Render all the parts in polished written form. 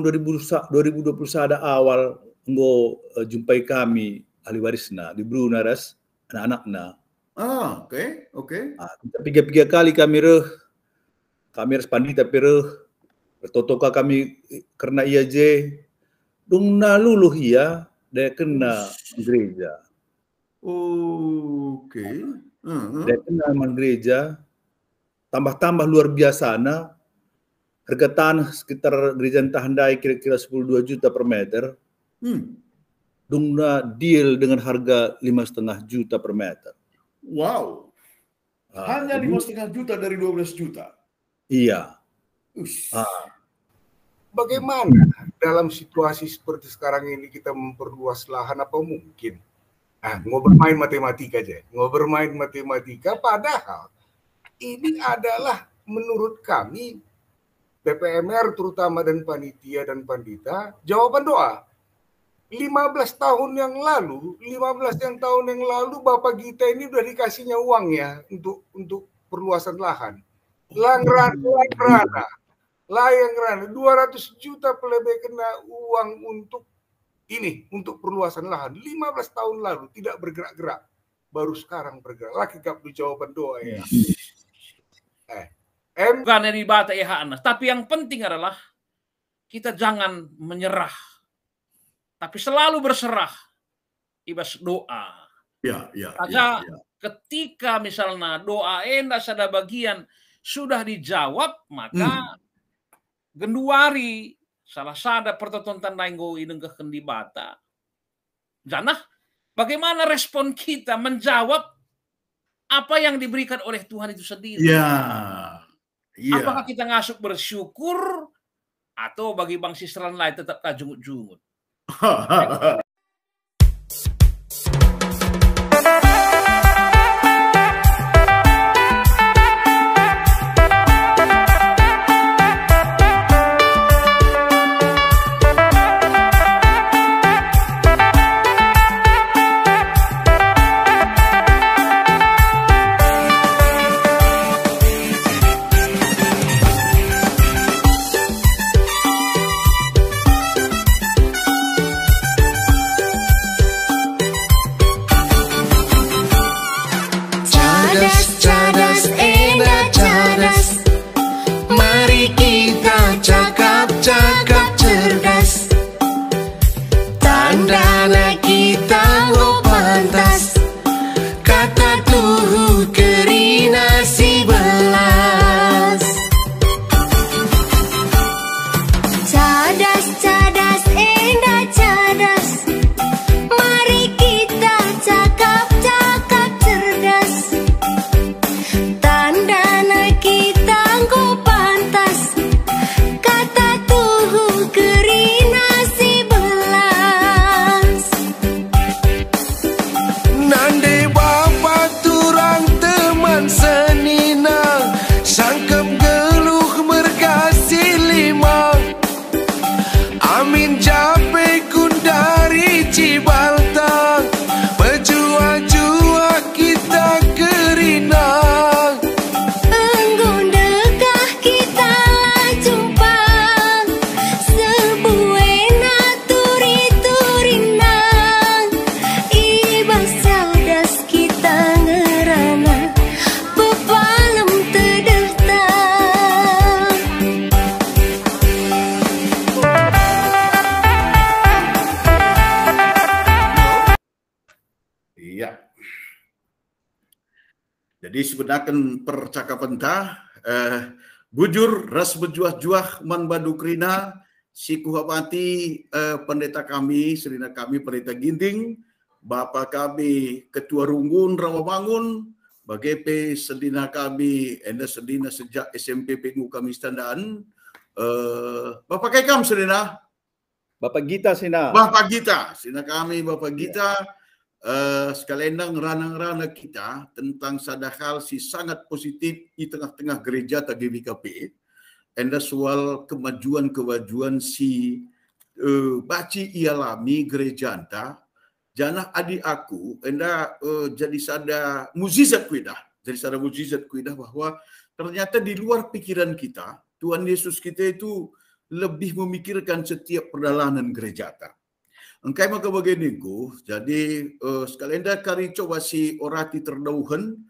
2021 awal nggo jumpai kami ahli warisna di Brunei anak-anakna. Oke. Tiga kali kami harus pandita bertotoka kami karena ia dong luluh ia dia kena gereja. Oke. Dia kena gereja tambah luar biasa harga tanah sekitar gereja Tahandai kira-kira 10-2 juta per meter. Dong deal dengan harga 5,5 juta per meter. Wow. Hanya 5,5 juta dari 12 juta. Iya. Bagaimana dalam situasi seperti sekarang ini kita memperluas lahan, apa mungkin? Bermain matematika aja. Bermain matematika padahal ini adalah menurut kami PPMR terutama dan panitia dan pandita jawaban doa. 15 tahun yang lalu Bapak Gita ini udah dikasihnya uang ya untuk perluasan lahan. Layang rana 200 juta pelebeh kena uang untuk perluasan lahan. 15 tahun lalu tidak bergerak-gerak. Baru sekarang bergerak. Lagi kapal jawaban doa ya. Bukan yang dibata tapi yang penting adalah kita jangan menyerah, tapi selalu berserah. Ibas doa. Ketika misalnya doa enda sada bagian sudah dijawab, maka genduari salah sada pertonton nainggo ideng ke kendibata. Janah, bagaimana respon kita menjawab apa yang diberikan oleh Tuhan itu sendiri? Apakah kita ngasuk bersyukur atau bagi bang sistran lain tetap jungut-jungut? Jadi sebenarnya percakapan bujur ras berjuah-juah man badukrina si kuhapati pendeta kami, serina kami pendeta Ginting, Bapak kami Ketua Runggun Rawamangun, bagepe sedina kami enda sedina sejak SMP Pengu kami standaan. Bapak Kekam sedina. Bapak Gita sina. Bapak Gita, sina kami Bapak Gita. Sekalendang ranang-ranang kita tentang sadahal si sangat positif di tengah-tengah gereja TGBKP enda soal kemajuan si baci ialami gereja anta janah adik aku enda jadi sada mukjizat kuidah bahwa ternyata di luar pikiran kita Tuhan Yesus kita itu lebih memikirkan setiap perjalanan gereja ta. Engkai maka beginiku, jadi sekalian dah kari coba si orati terdauhan,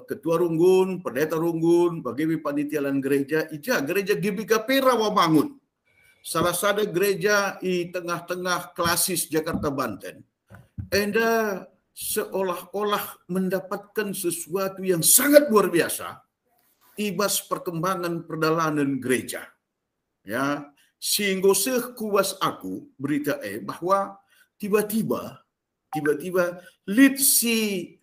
ketua runggun, pendeta runggun, bagi panitialan gereja, ija gereja GBKP Rawamangun. Salah satu gereja di tengah-tengah klasis Jakarta Banten. Anda seolah-olah mendapatkan sesuatu yang sangat luar biasa ibas perkembangan perjalanan gereja. Ya, sehingga sekuas aku berita bahwa tiba-tiba lead si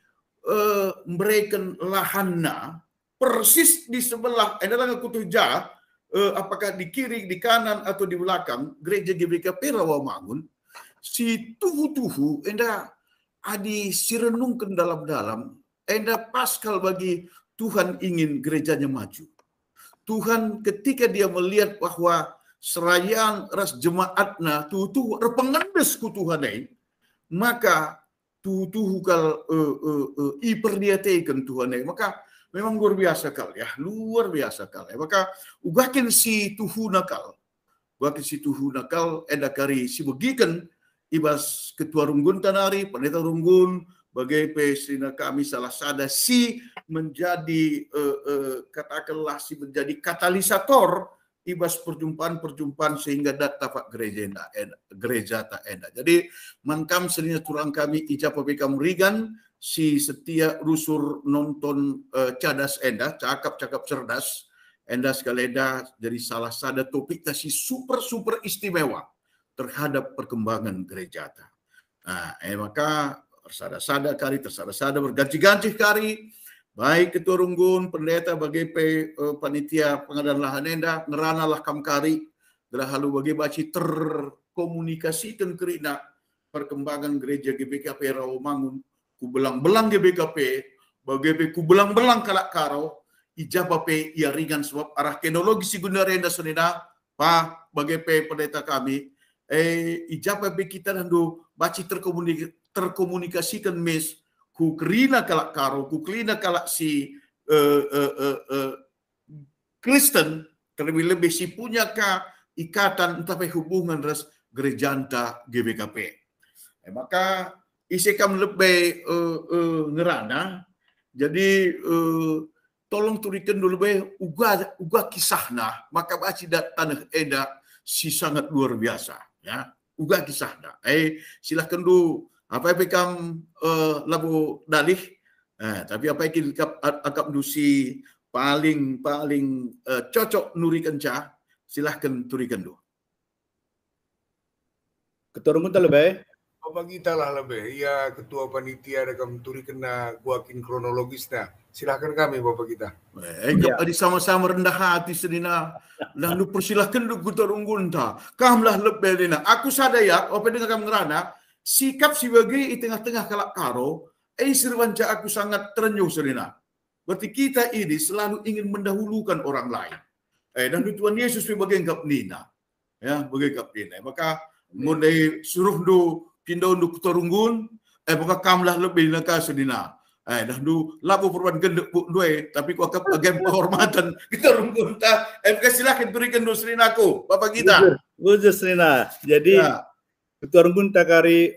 mereka lahanna persis di sebelah adalah aku tuja apakah di kiri, di kanan atau di belakang gereja GBKP Rawamangun si tuhu-tuhu enda adi sirenungkan dalam-dalam enda paskal bagi Tuhan ingin gerejanya maju. Tuhan ketika dia melihat bahwa serayaan ras jemaatna tuh repengendes ku Tuhan maka tuh kal iperdiatekan Tuhan maka memang luar biasa kal ya, luar biasa kal ya. Maka ugakin si tuhu nakal eda kari si begikan ibas ketua runggun tanari, pendeta runggun bagai pesina kami salah sada si menjadi katakanlah si menjadi katalisator ibas perjumpaan-perjumpaan sehingga data pak gereja tak enda. Jadi mankam selinya turang kami ijab PPK Murigan si setia rusur nonton cadas enda cakap cerdas enda sekaleda jadi salah sada topik si super istimewa terhadap perkembangan gereja ta. Nah, maka tersada berganti-ganti kari baik ketua runggun pendeta bagi panitia pengadilan lahan enda ngerana lah kam kari halu bagi baci terkomunikasikan kerina perkembangan gereja GBKP Rawamangun ku belang-belang GBKP bagi ku belang-belang kalak karo ijabape ia ringan sebab arah teknologi sekundar enda sonina pa bagi pendeta kami ijabape kita nandu baci terkomunikasikan mes ku kerina kalak karo ku kerina kalak si Kristen terlebih si punya ikatan entah hubungan ras gerejanta GBKP. Maka isekam lebih ngerana jadi tolong turikan dulu uga kisahna maka baci tanah eda si sangat luar biasa ya uga kisahna silahkan dulu apa yang bekam labu dalih tapi apa yang akap dusi paling cocok nurikan cah silahkan turikan dulu. Ketua runggun lebih Bapak kita lah lebih ya ketua panitia ada kami turikan guakin kronologisnya silahkan kami Bapak kita. Adi sama-sama rendah hati sedina lalu persilahkan dulu ketua runggun ta kamlah lebih dina aku sadaya apa dengan kamu ngerana sikap si bagi di tengah-tengah kalak karo, sirwanca aku sangat terenyuh serina. Berarti kita ini selalu ingin mendahulukan orang lain. Dan Tuhan Yesus sebagai kap nina, ya bagai kap nina. Maka mulai suruh do pindah untuk keturunggun, maka kamlah lebih naka serina. Dah do labu perban gendek bu dua, tapi ku akap bagian penghormatan keturunggun ta. Silakan berikan do serina aku, Bapak kita. Bujur serina. Jadi ya. Ketua runggun takari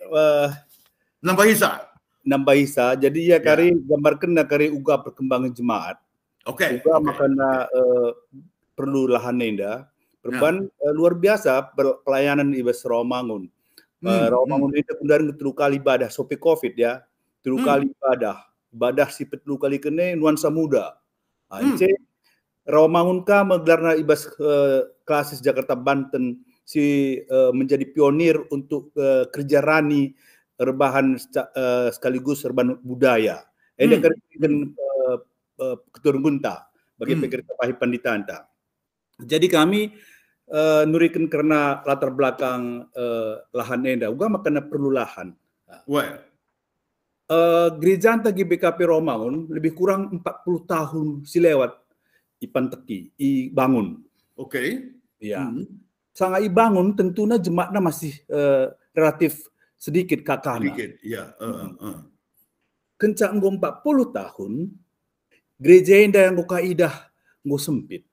nambah hisa. Jadi ya kari gambarkan kari uga perkembangan jemaat. Oke. Uga makana perlu lahan nenda. Perban luar biasa pelayanan ibas Rawamangun. Rawamangun itu kemudian telu kali ibadah sopi Covid ya. Telu kali ibadah si telu kali kene nuansa muda. Rawamangun ka menggelarna ibas klasis Jakarta Banten si menjadi pionir untuk kerja rani rebahan sekaligus rebahan budaya. Ada kerjaan ketua runggunta bagi pekerja pahipan ditanta. Jadi kami nurikan karena latar belakang lahan enda, juga makanya perlu lahan. Gereja anta GBKP Rawamangun lebih kurang 40 tahun silewat ipan teki i bangun. Oke. Ya. Sangat ibangun tentunya jemaatnya masih relatif sedikit kakana. Sedikit, ya. Kencang 40 tahun, gereja yang nggo kaidah nggo sempit.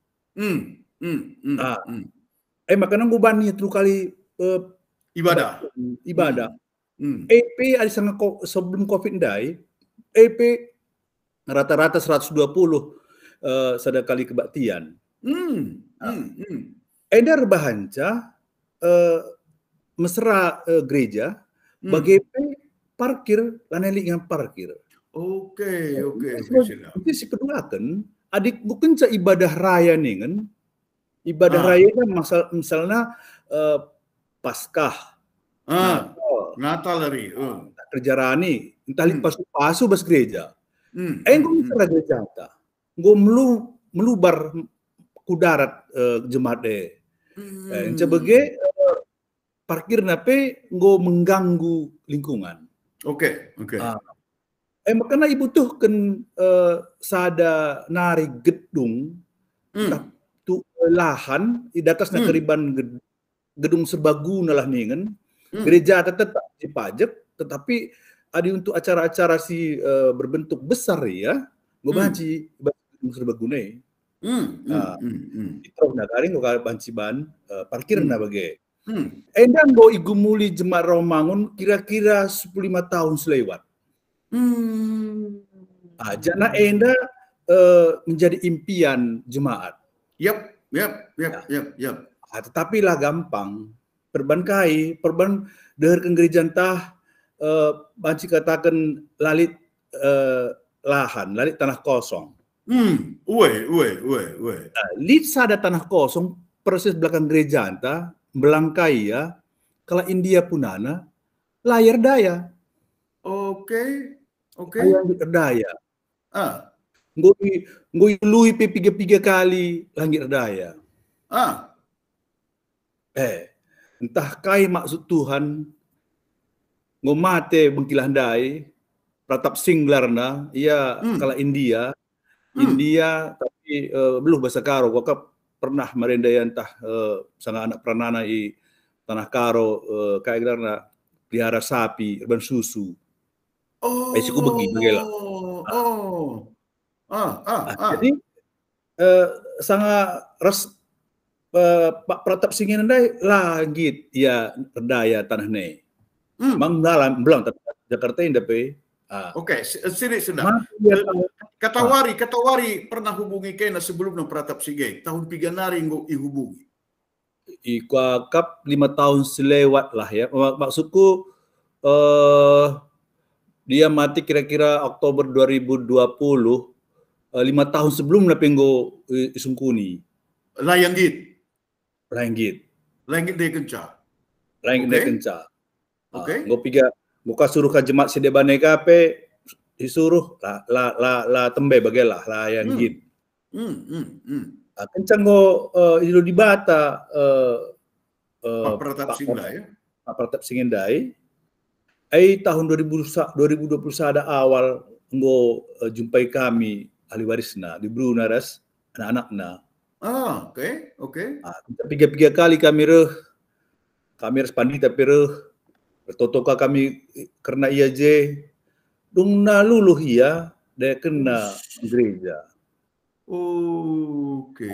Makanan gue bani itu kali Ibadah. EP ada sebelum COVID ndai, EP rata-rata 120 sada kali kebaktian. Eda rebahanca mesra gereja bagi EP parkir laneli yang parkir. Oke. Itu si kedua kan adik bukan ibadah raya nih kan. Ibadah raya kan misalnya Paskah, Natal hari, kerja rani, entah pasu bas gereja. Gue misal gereja ta, gue melubar kudarat jemaat deh. Sebagai parkir nape gue mengganggu lingkungan. Oke. Makanya ibu tuh kan sada nari gedung, tu lahan di atasnya keriban gedung serbaguna lah nih kan. Gereja tetap dipajak, tetapi ada untuk acara-acara berbentuk besar ya, gue banci gedung serbaguna. Itu nagaring gue banci ban parkir na bagai. Endan go igumuli jemaat Romangun kira-kira 15 tahun selewat. Jana enda menjadi impian jemaat. Yap. Tetapi lah gampang. Perban dahar ke gereja entah banci katakan lalit lahan, lalit tanah kosong. Lit sada tanah kosong persis belakang gereja entah belangkai ya. Kalau India punana layar daya. Oke. Langit daya. Ngoi lui piga kali langit daya. Entah kai maksud Tuhan ngomate bengkilandai pratap singlarna ia kala India tapi belum bahasa karo kok pernah merendaya entah sang anak pranana i tanah karo kayak karena pelihara sapi urban susu. Siku begila. Jadi sangat Pak Pratap Singin ndai langit ya daya tanah ne. Mang dalam belang Jakarta indah pe. Oke, sini sudah. Katawari pernah hubungi kena sebelum Pratap Singin. Tahun 3 nari ihubungi. Ikakap 5 tahun selewat lah ya. Maksudku dia mati kira-kira Oktober 2020. 5 tahun sebelum napenggo isungkuni. Langgit dia kenca. Gue piga muka suruh ke jemaat sedebane kape disuruh la tembe bagailah la yang git. Kencang go ilu di bata Pak Pratap Singindai. Tahun 2021 ada awal ngo jumpai kami ahli warisna di Brunaras anak-anakna. Oke. Tiga kali kami respandi tapi bertotoka kami karena ia dung na luluh ia dia kena gereja. Oke.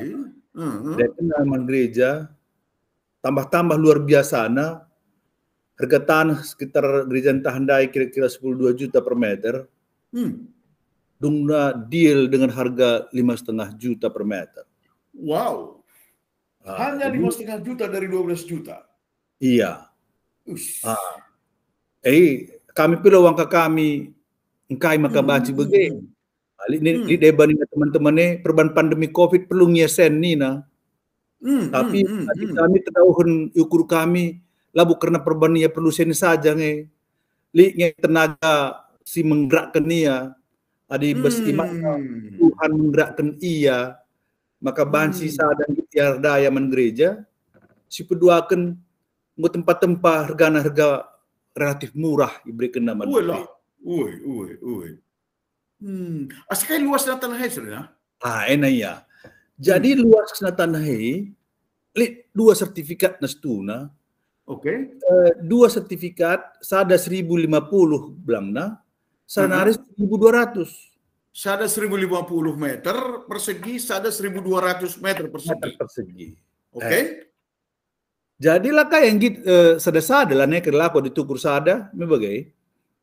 Dia kena gereja tambah luar biasa na harga tanah sekitar gereja Tahandai kira-kira 12 juta per meter. Dung na deal dengan harga 5,5 juta per meter. Wow. Hanya 5,5 juta dari 12 juta. Iya. Kami pilih wangka kami engkai maka baci bege. Di deban teman-teman perban pandemi Covid perlu ngiasen ni na. Tapi kami terdahuan ukur kami labu karena perban ia perlu sen saja nge. Tenaga si menggerakkan ia. Adi besimak Tuhan menggerakkan ia. Maka bansi sadang tiar daya men gereja si peduakan mau tempat-tempat harga relatif murah diberikan nama. Asalkan luas na tanah sudah. Enak ya. Jadi luas na tanah dua sertifikat nastuna. Oke. 2 sertifikat sada 1.050 belangna, sana 1.200. Sada 1.050 meter persegi, sada 1.200 meter persegi. Persegi. Oke. Jadilah kayak yang gitu sada-sada lah nek kelako ditukur sada, mebagai.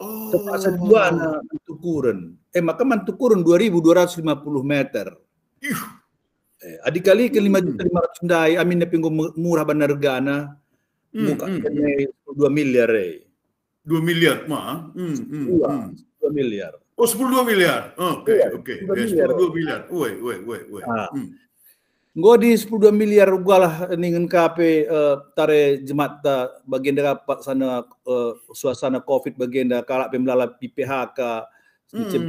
Terpaksa dua anak tukuran. Maka mantukuran 2.250 meter. Adik kali ke 5.500 dai, amin na pinggo murah banargana. Muka kene 2 miliar 2 miliar mah. 2 miliar. Oh, 12 miliar. Oke. 2 miliar. 12 miliar. Woi. Ngo di 12 miliar ugalah ningen kape tare jemaat bagian dapat sana suasana Covid bagian da kalak pemlala PPHK semacam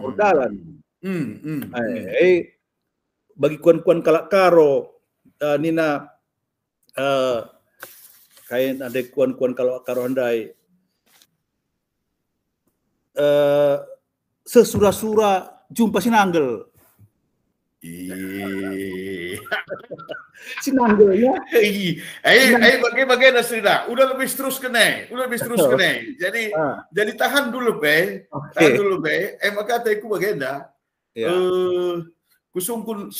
berdalan. Bagi kuan-kuan kalak karo nina kayak ada kuan-kuan kalak karo andai sesura-sura jumpa sinanggel. Sinanggelnya. Bagaimana Srida? Udah lebih terus kene. Jadi tahan dulu be. Maka aku bagaimana? Sungkun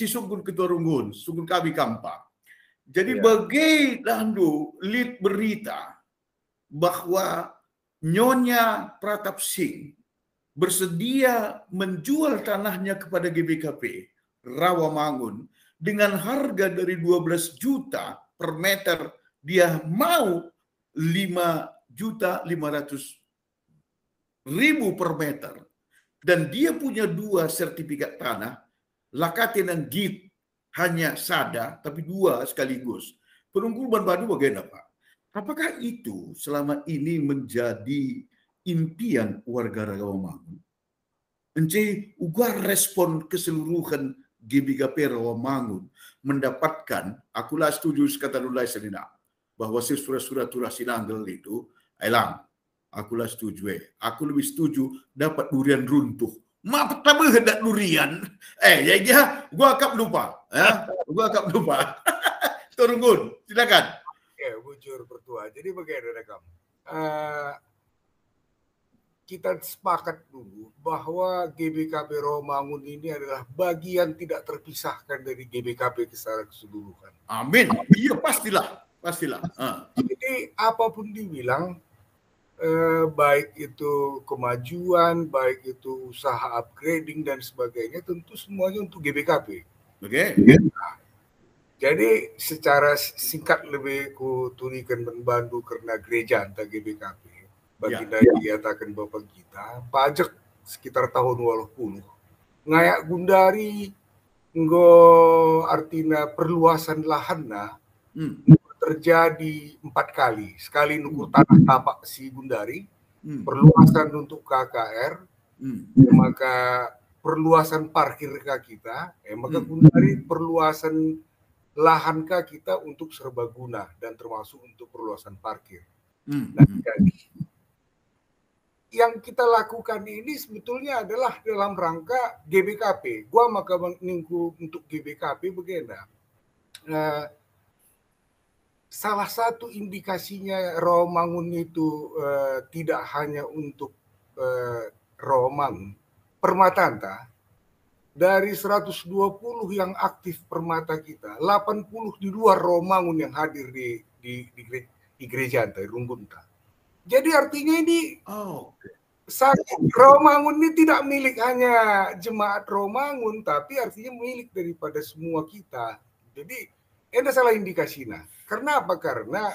ketua runggun, sungkun kami kampa. Jadi bagai landu lead berita bahwa Nyonya Pratap Singh bersedia menjual tanahnya kepada GBKP Rawamangun dengan harga dari 12 juta per meter, dia mau 5.500.000 per meter, dan dia punya 2 sertifikat tanah, Lakate dan Git hanya sada tapi 2 sekaligus. Penunggulan Badu bagaimana Pak? Apakah itu selama ini menjadi impian warga Rawamangun? Ence ugar respon keseluruhan GBKP Rawamangun mendapatkan, akulah setuju sekata Lulai Selina bahwa surat-surat sinanggel itu elang. Akulah setuju. Aku lebih setuju dapat durian runtuh. Ma pertama hendak durian. Gua akap lupa. Turungun, silakan. Ya, bujur pertua. Jadi bagaimana kamu? Kita sepakat dulu bahwa GBKP Rawamangun ini adalah bagian tidak terpisahkan dari GBKP secara keseluruhan. Amin. Iya, pastilah. Jadi apapun dibilang, baik itu kemajuan, baik itu usaha upgrading dan sebagainya, tentu semuanya untuk GBKP. Oke. Jadi secara singkat lebih kuturikan membantu karena gereja antara GBKP. Bagi diatakan Bapak kita, pajak sekitar tahun 20. Ngayak Gundari nggo artinya perluasan lahanna terjadi 4 kali. Sekali nukur tanah tapak si Gundari, perluasan untuk KKR, maka perluasan parkir kita, maka Gundari perluasan lahan kita untuk serbaguna dan termasuk untuk perluasan parkir. Nah, jadi yang kita lakukan ini sebetulnya adalah dalam rangka GBKP. Gua maka mengingku untuk GBKP bagaimana? Salah satu indikasinya Rawamangun itu tidak hanya untuk Rawamangun, Permatanta. Dari 120 yang aktif permata kita, 80 di luar Rawamangun yang hadir di gereja di Runggunta. Jadi artinya ini Rawamangun ini tidak milik hanya jemaat Rawamangun, tapi artinya milik daripada semua kita. Jadi ada salah indikasinya. Karena apa? Karena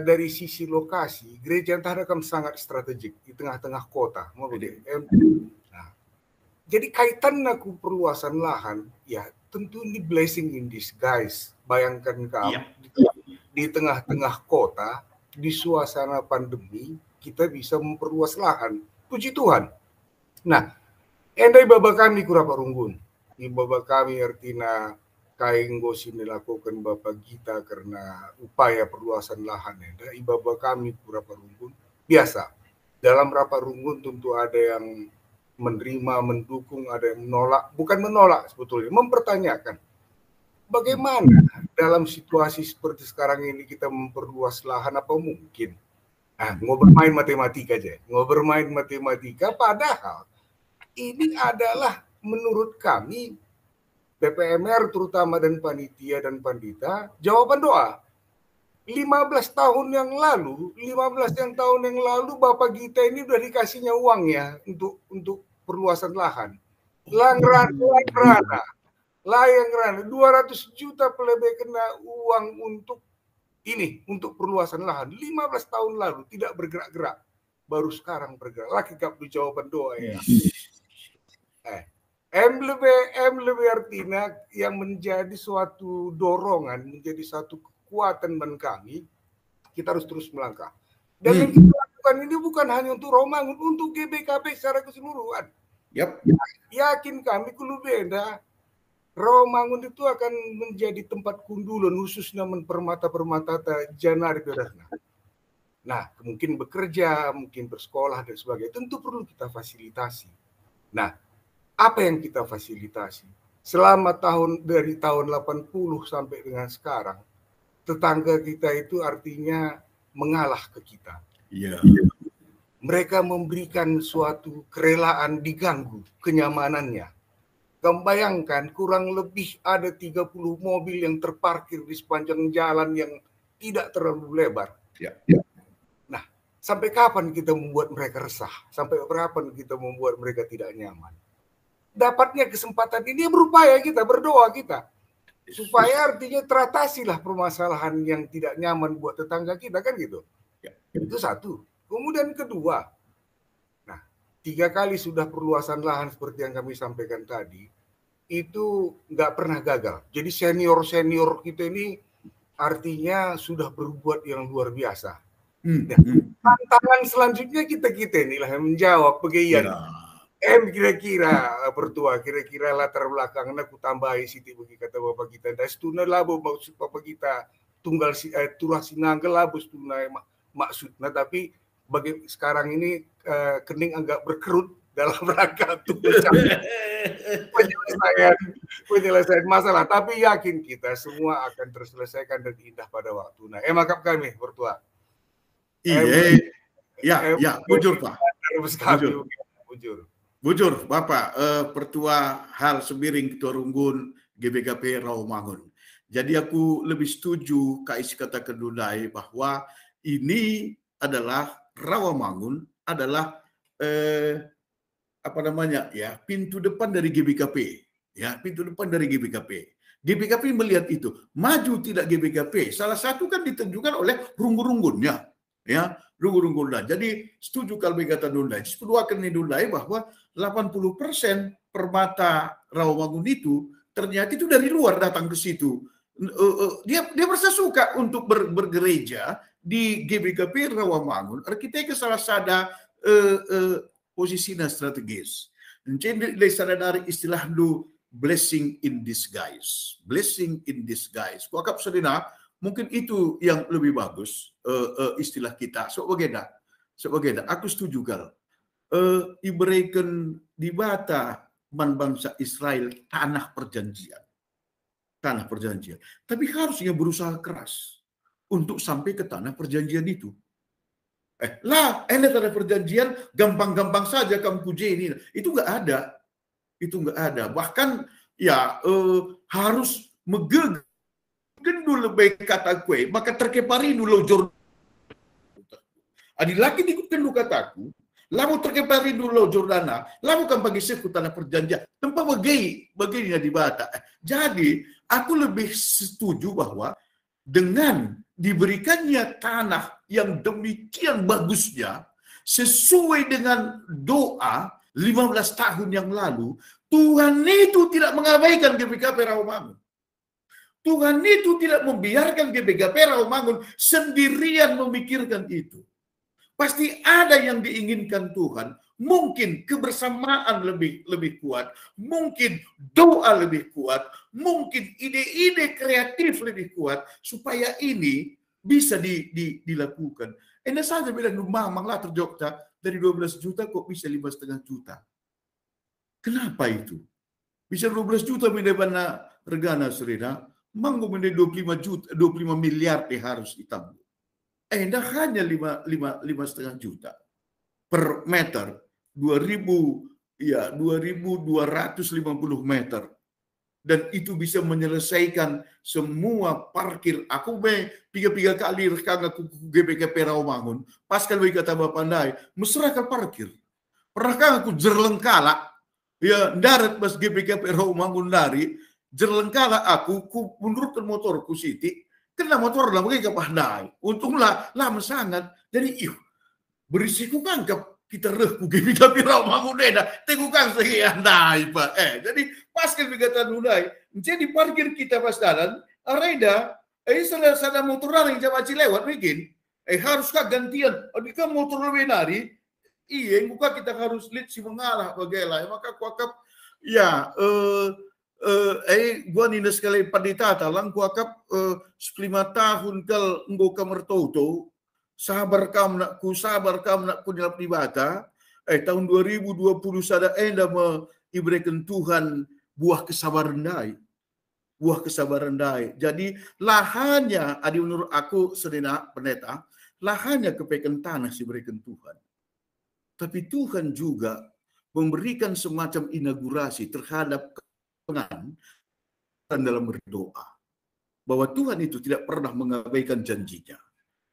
dari sisi lokasi, gereja Tahrakam sangat strategik di tengah-tengah kota. Jadi kaitan aku perluasan lahan, ya tentu ini blessing in disguise. Bayangkan kamu di tengah-tengah kota, di suasana pandemi, kita bisa memperluas lahan. Puji Tuhan. Nah, endai baba kami kurapa runggun. Di baba kami artinya kain gosin dilakukan Bapak kita karena upaya perluasan lahan. Endai baba kami kurapa runggun. Biasa. Dalam rapat runggun tentu ada yang menerima, mendukung, ada yang menolak. Bukan menolak sebetulnya, mempertanyakan. Bagaimana dalam situasi seperti sekarang ini kita memperluas lahan, apa mungkin? Mau bermain matematika aja. Mau bermain matematika, padahal ini adalah menurut kami, PPMR terutama dan panitia dan pandita, jawaban doa. 15 tahun yang lalu Bapak Gita ini udah dikasihnya uang ya untuk perluasan lahan. Layang-rana 200 juta lebih kena uang untuk perluasan lahan. 15 tahun lalu tidak bergerak-gerak, baru sekarang bergerak. Lagi kaplu jawaban doa ya. M lebih artinya yang menjadi suatu dorongan, menjadi satu kekuatan bagi kami, kita harus terus melangkah. Dan yang kita lakukan ini bukan hanya untuk Rawamangun, untuk GBKP secara keseluruhan. Yakin kami kulu beda, Rawamangun itu akan menjadi tempat kundulan khususnya permata-permata janari berasna. Nah, mungkin bekerja, mungkin bersekolah dan sebagainya, tentu perlu kita fasilitasi. Nah, apa yang kita fasilitasi? Selama dari tahun 80 sampai dengan sekarang, tetangga kita itu artinya mengalah ke kita. Mereka memberikan suatu kerelaan diganggu kenyamanannya. Kamu bayangkan kurang lebih ada 30 mobil yang terparkir di sepanjang jalan yang tidak terlalu lebar. Nah, sampai kapan kita membuat mereka resah? Sampai kapan kita membuat mereka tidak nyaman? Dapatnya kesempatan ini berupaya kita, berdoa kita. Supaya artinya teratasilah permasalahan yang tidak nyaman buat tetangga kita, kan gitu. Itu satu. Kemudian kedua, nah 3 kali sudah perluasan lahan seperti yang kami sampaikan tadi, itu nggak pernah gagal. Jadi senior kita ini artinya sudah berbuat yang luar biasa. Tantangan selanjutnya kita inilah yang menjawab bagian. Kira-kira pertua, kira-kira latar belakangnya aku tambahi siti bagi kata Bapak kita. Dan setuna labo maksud Bapak kita tunggal turah sinanggal labo setuna maksudnya, tapi bagi sekarang ini kening agak berkerut dalam rangka untuk penyelesaian masalah. Tapi yakin kita semua akan terselesaikan dan indah pada waktu. Nah, makap kami pertua. Bujur Pak. Bujur Bapak, Pertua Hal Sembiring Ketua Runggun GBKP Rawamangun. Jadi aku lebih setuju Kais kata Kedulai bahwa ini adalah Rawamangun adalah pintu depan dari GBKP. Pintu depan dari GBKP. GBKP melihat itu. Maju tidak GBKP. Salah satu kan ditentukan oleh runggun-runggunnya. Runggun-runggunnya. Jadi setuju kalau kata Dulai. Sepeduakan Dulai bahwa 80% permata Rawamangun itu ternyata itu dari luar datang ke situ. Dia merasa suka untuk bergereja di GBKP Rawamangun. Arkiteknya salah satu posisinya strategis. Jadi dari istilah lu blessing in disguise. Blessing in disguise. Kuakap sedina mungkin itu yang lebih bagus istilah kita. So bagaimana? Aku setuju kalau diberikan di bata bangsa Israel tanah perjanjian. Tapi harusnya berusaha keras untuk sampai ke tanah perjanjian itu. Ini tanah perjanjian gampang-gampang saja kamu puji ini. Itu nggak ada. Bahkan harus megeg gendul lebih kata kue, maka terkepari dulu Jordan. Adi laki ikut kendu kataku. Lamu terkepari dulu Jordana, lamu kan bagi seku tanah perjanjian, tempat begini di bata. Jadi aku lebih setuju bahwa dengan diberikannya tanah yang demikian bagusnya, sesuai dengan doa 15 tahun yang lalu, Tuhan itu tidak mengabaikan GBKP Rawamangun. Tuhan itu tidak membiarkan GBKP Rawamangun sendirian memikirkan itu. Pasti ada yang diinginkan Tuhan. Mungkin kebersamaan lebih kuat. Mungkin doa lebih kuat. Mungkin ide-ide kreatif lebih kuat. Supaya ini bisa dilakukan. Anda saja bilang, mamanglah terjokta dari 12 juta kok bisa 5,5 juta. Kenapa itu? Bisa 12 juta bina regana serina. Manggo bina 25 miliar harus ditambah. Hanya 5,5 juta per meter, 2.250 meter. dan itu bisa menyelesaikan semua parkir. Aku tiga kali rekang aku GBKP Rawamangun. Pas kalau kata Bapak Pandai, masyarakat parkir. Pernahkah aku jerlengkala, ya darat pas GBKP Rawamangun dari, jerlengkala aku menurutkan motorku Siti, kena motor lah mereka Pandai. Untunglah lama sangat. Jadi berisiko kan kita rehku GBKP Rawamangun dah. Tengokkan sekian andai Pak. Jadi pas kata Nunai, jadi parkir kita pas jalan, areda, salah motor yang jamaci lewat mungkin, haruskah gantian? Adikah motor lebih nari? Iya, muka kita harus lihat si mengalah bagaimana. Maka kuakap, ya, gua nina sekali padita talang kuakap 5 tahun kal nggo kamertoto, sabar kam nak ku nyelap di bata. Tahun 2020 sada enda iberikan Tuhan buah kesabaran dai. Jadi lahannya, adi menurut aku sedena pendeta, lahannya kepekan tanah si berikan Tuhan. Tapi Tuhan juga memberikan semacam inaugurasi terhadap kepengan dalam berdoa. Bahwa Tuhan itu tidak pernah mengabaikan janjinya.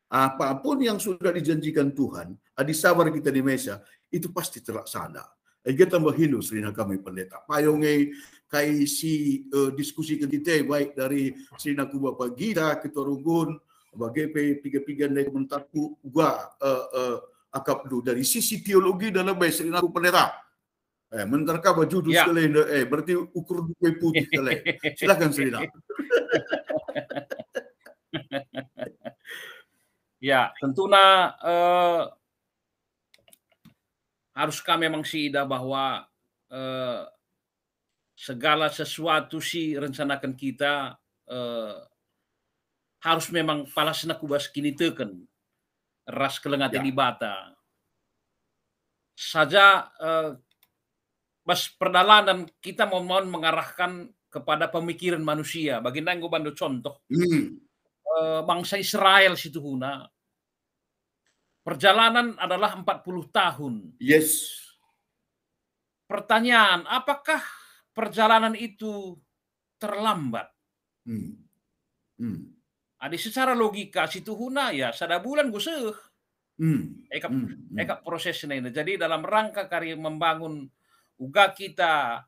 Apapun yang sudah dijanjikan Tuhan, adi sabar kita di Indonesia, itu pasti terlaksana. Kita tambah Hindu serina kami pendeta. Payonge kai si diskusi kita baik dari serina ku Bapak Gita, Ketua Runggun, BGP piga-piga dari komentarku, gua akap dulu dari sisi teologi dalam baik serina ku pendeta. Mentarka baju dulu sekali, berarti ukur dua putih sekali. Silakan serina. Ya, tentunya haruskah memang sida bahwa segala sesuatu si rencanakan kita harus memang palasna kubas kini teken ras kelengat di bata saja bas perdalanan kita mohon mengarahkan kepada pemikiran manusia. Baginda yang bantu contoh bangsa Israel situ huna. Perjalanan adalah 40 tahun. Yes. Pertanyaan, apakah perjalanan itu terlambat? Adi secara logika situ huna ya sada bulan guseuh. Ekap prosesnya ini. Jadi dalam rangka karya membangun uga kita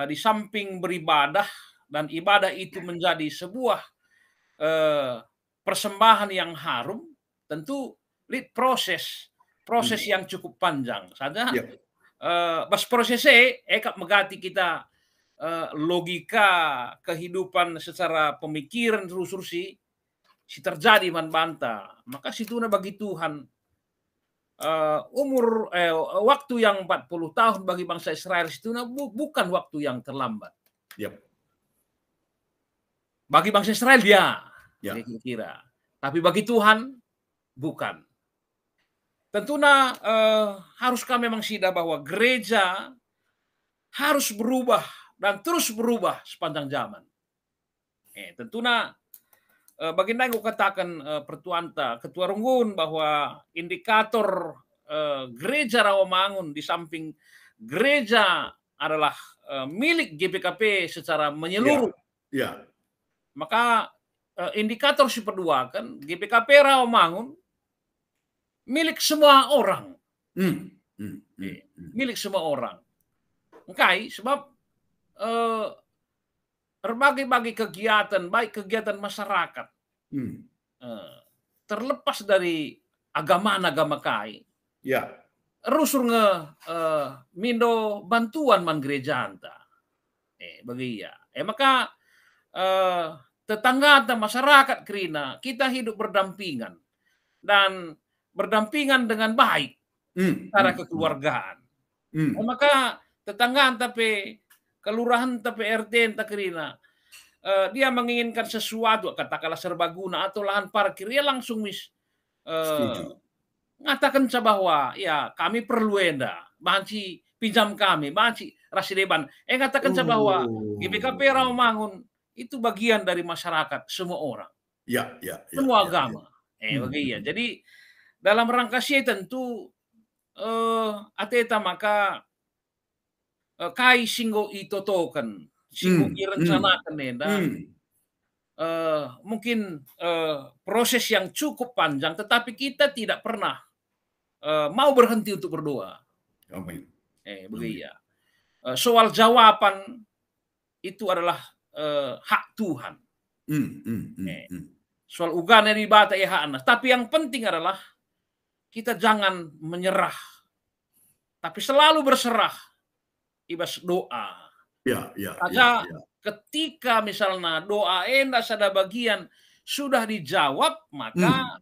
di samping beribadah dan ibadah itu menjadi sebuah persembahan yang harum, tentu proses yang cukup panjang saja. Bas prosesnya ekap megati kita logika kehidupan secara pemikiran terus si terjadi man banta. Maka situna bagi Tuhan waktu yang 40 tahun bagi bangsa Israel situna bukan waktu yang terlambat. Bagi bangsa Israel dia kira. Tapi bagi Tuhan bukan. Tentunya haruskah memang sida bahwa gereja harus berubah dan terus berubah sepanjang zaman. Tentunya baginda yang katakan pertuanta Ketua Runggun bahwa indikator gereja Rawamangun di samping gereja adalah milik GPKP secara menyeluruh. Maka indikator si kedua kan GPKP Rawamangun milik semua orang. Milik semua orang. Engkai, sebab berbagai kegiatan, baik kegiatan masyarakat, terlepas dari agama kai, rusur mindo bantuan man gereja anta. Bagi ya. Maka tetangga anta masyarakat kerina, kita hidup berdampingan. Dan berdampingan dengan baik secara kekeluargaan. Maka tetangga tapi kelurahan tapi RT entah kerina dia menginginkan sesuatu katakanlah serbaguna atau lahan parkir dia langsung mengatakan bahwa ya kami perlu enda banci pinjam kami banci rasideban katakan bahwa GPKP Rawamangun itu bagian dari masyarakat semua orang semua agama jadi dalam rangka sih tentu ateta maka kai singgo itotokan sibuk direncanakan Nenda. Mungkin proses yang cukup panjang, tetapi kita tidak pernah mau berhenti untuk berdoa. Amin. Begitu ya. Soal jawaban itu adalah hak Tuhan. Soal ugana di bata ya hak. Tapi yang penting adalah kita jangan menyerah, tapi selalu berserah. Ibas doa. Ketika misalnya doa enda sada bagian sudah dijawab, maka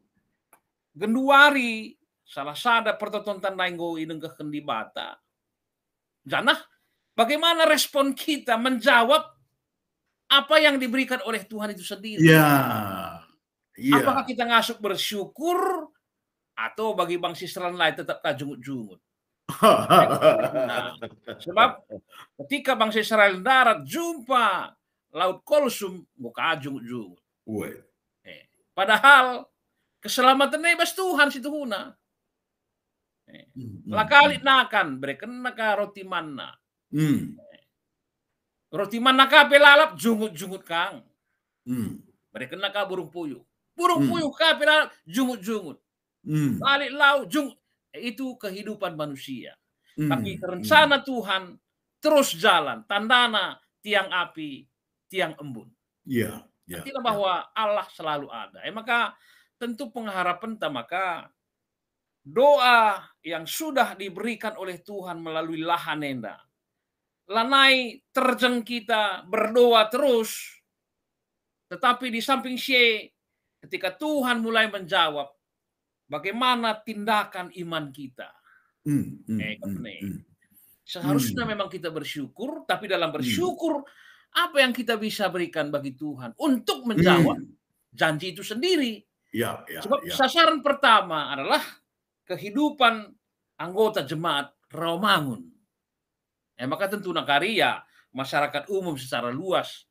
genduari salah sada pertonton nainggo inengkeun di bata. Janah, bagaimana respon kita menjawab apa yang diberikan oleh Tuhan itu sendiri? Apakah kita ngasuk bersyukur atau bagi bangsa Israel lain tetap kajungut-jungut? Nah, sebab ketika bangsa Israel darat jumpa laut Kolsum, buka jungut-jungut. Padahal keselamatan bebas Tuhan situ huna. Lakali nakan bereken naka roti manna. Roti manna ka pelalap jungut-jungut kang. Bereken naka burung puyuh. Burung puyuh ka pelalap jungut-jungut. Balik laut jungut. Itu kehidupan manusia. Tapi rencana Tuhan terus jalan. Tandana tiang api, tiang embun. Artinya bahwa Allah selalu ada. Maka tentu pengharapan maka doa yang sudah diberikan oleh Tuhan melalui lahan Nenda. Lanai terjeng kita berdoa terus. Tetapi di samping ketika Tuhan mulai menjawab, bagaimana tindakan iman kita? Seharusnya memang kita bersyukur, tapi dalam bersyukur, apa yang kita bisa berikan bagi Tuhan untuk menjawab janji itu sendiri? Sebab sasaran pertama adalah kehidupan anggota jemaat Rawamangun. Maka tentu karya masyarakat umum secara luas.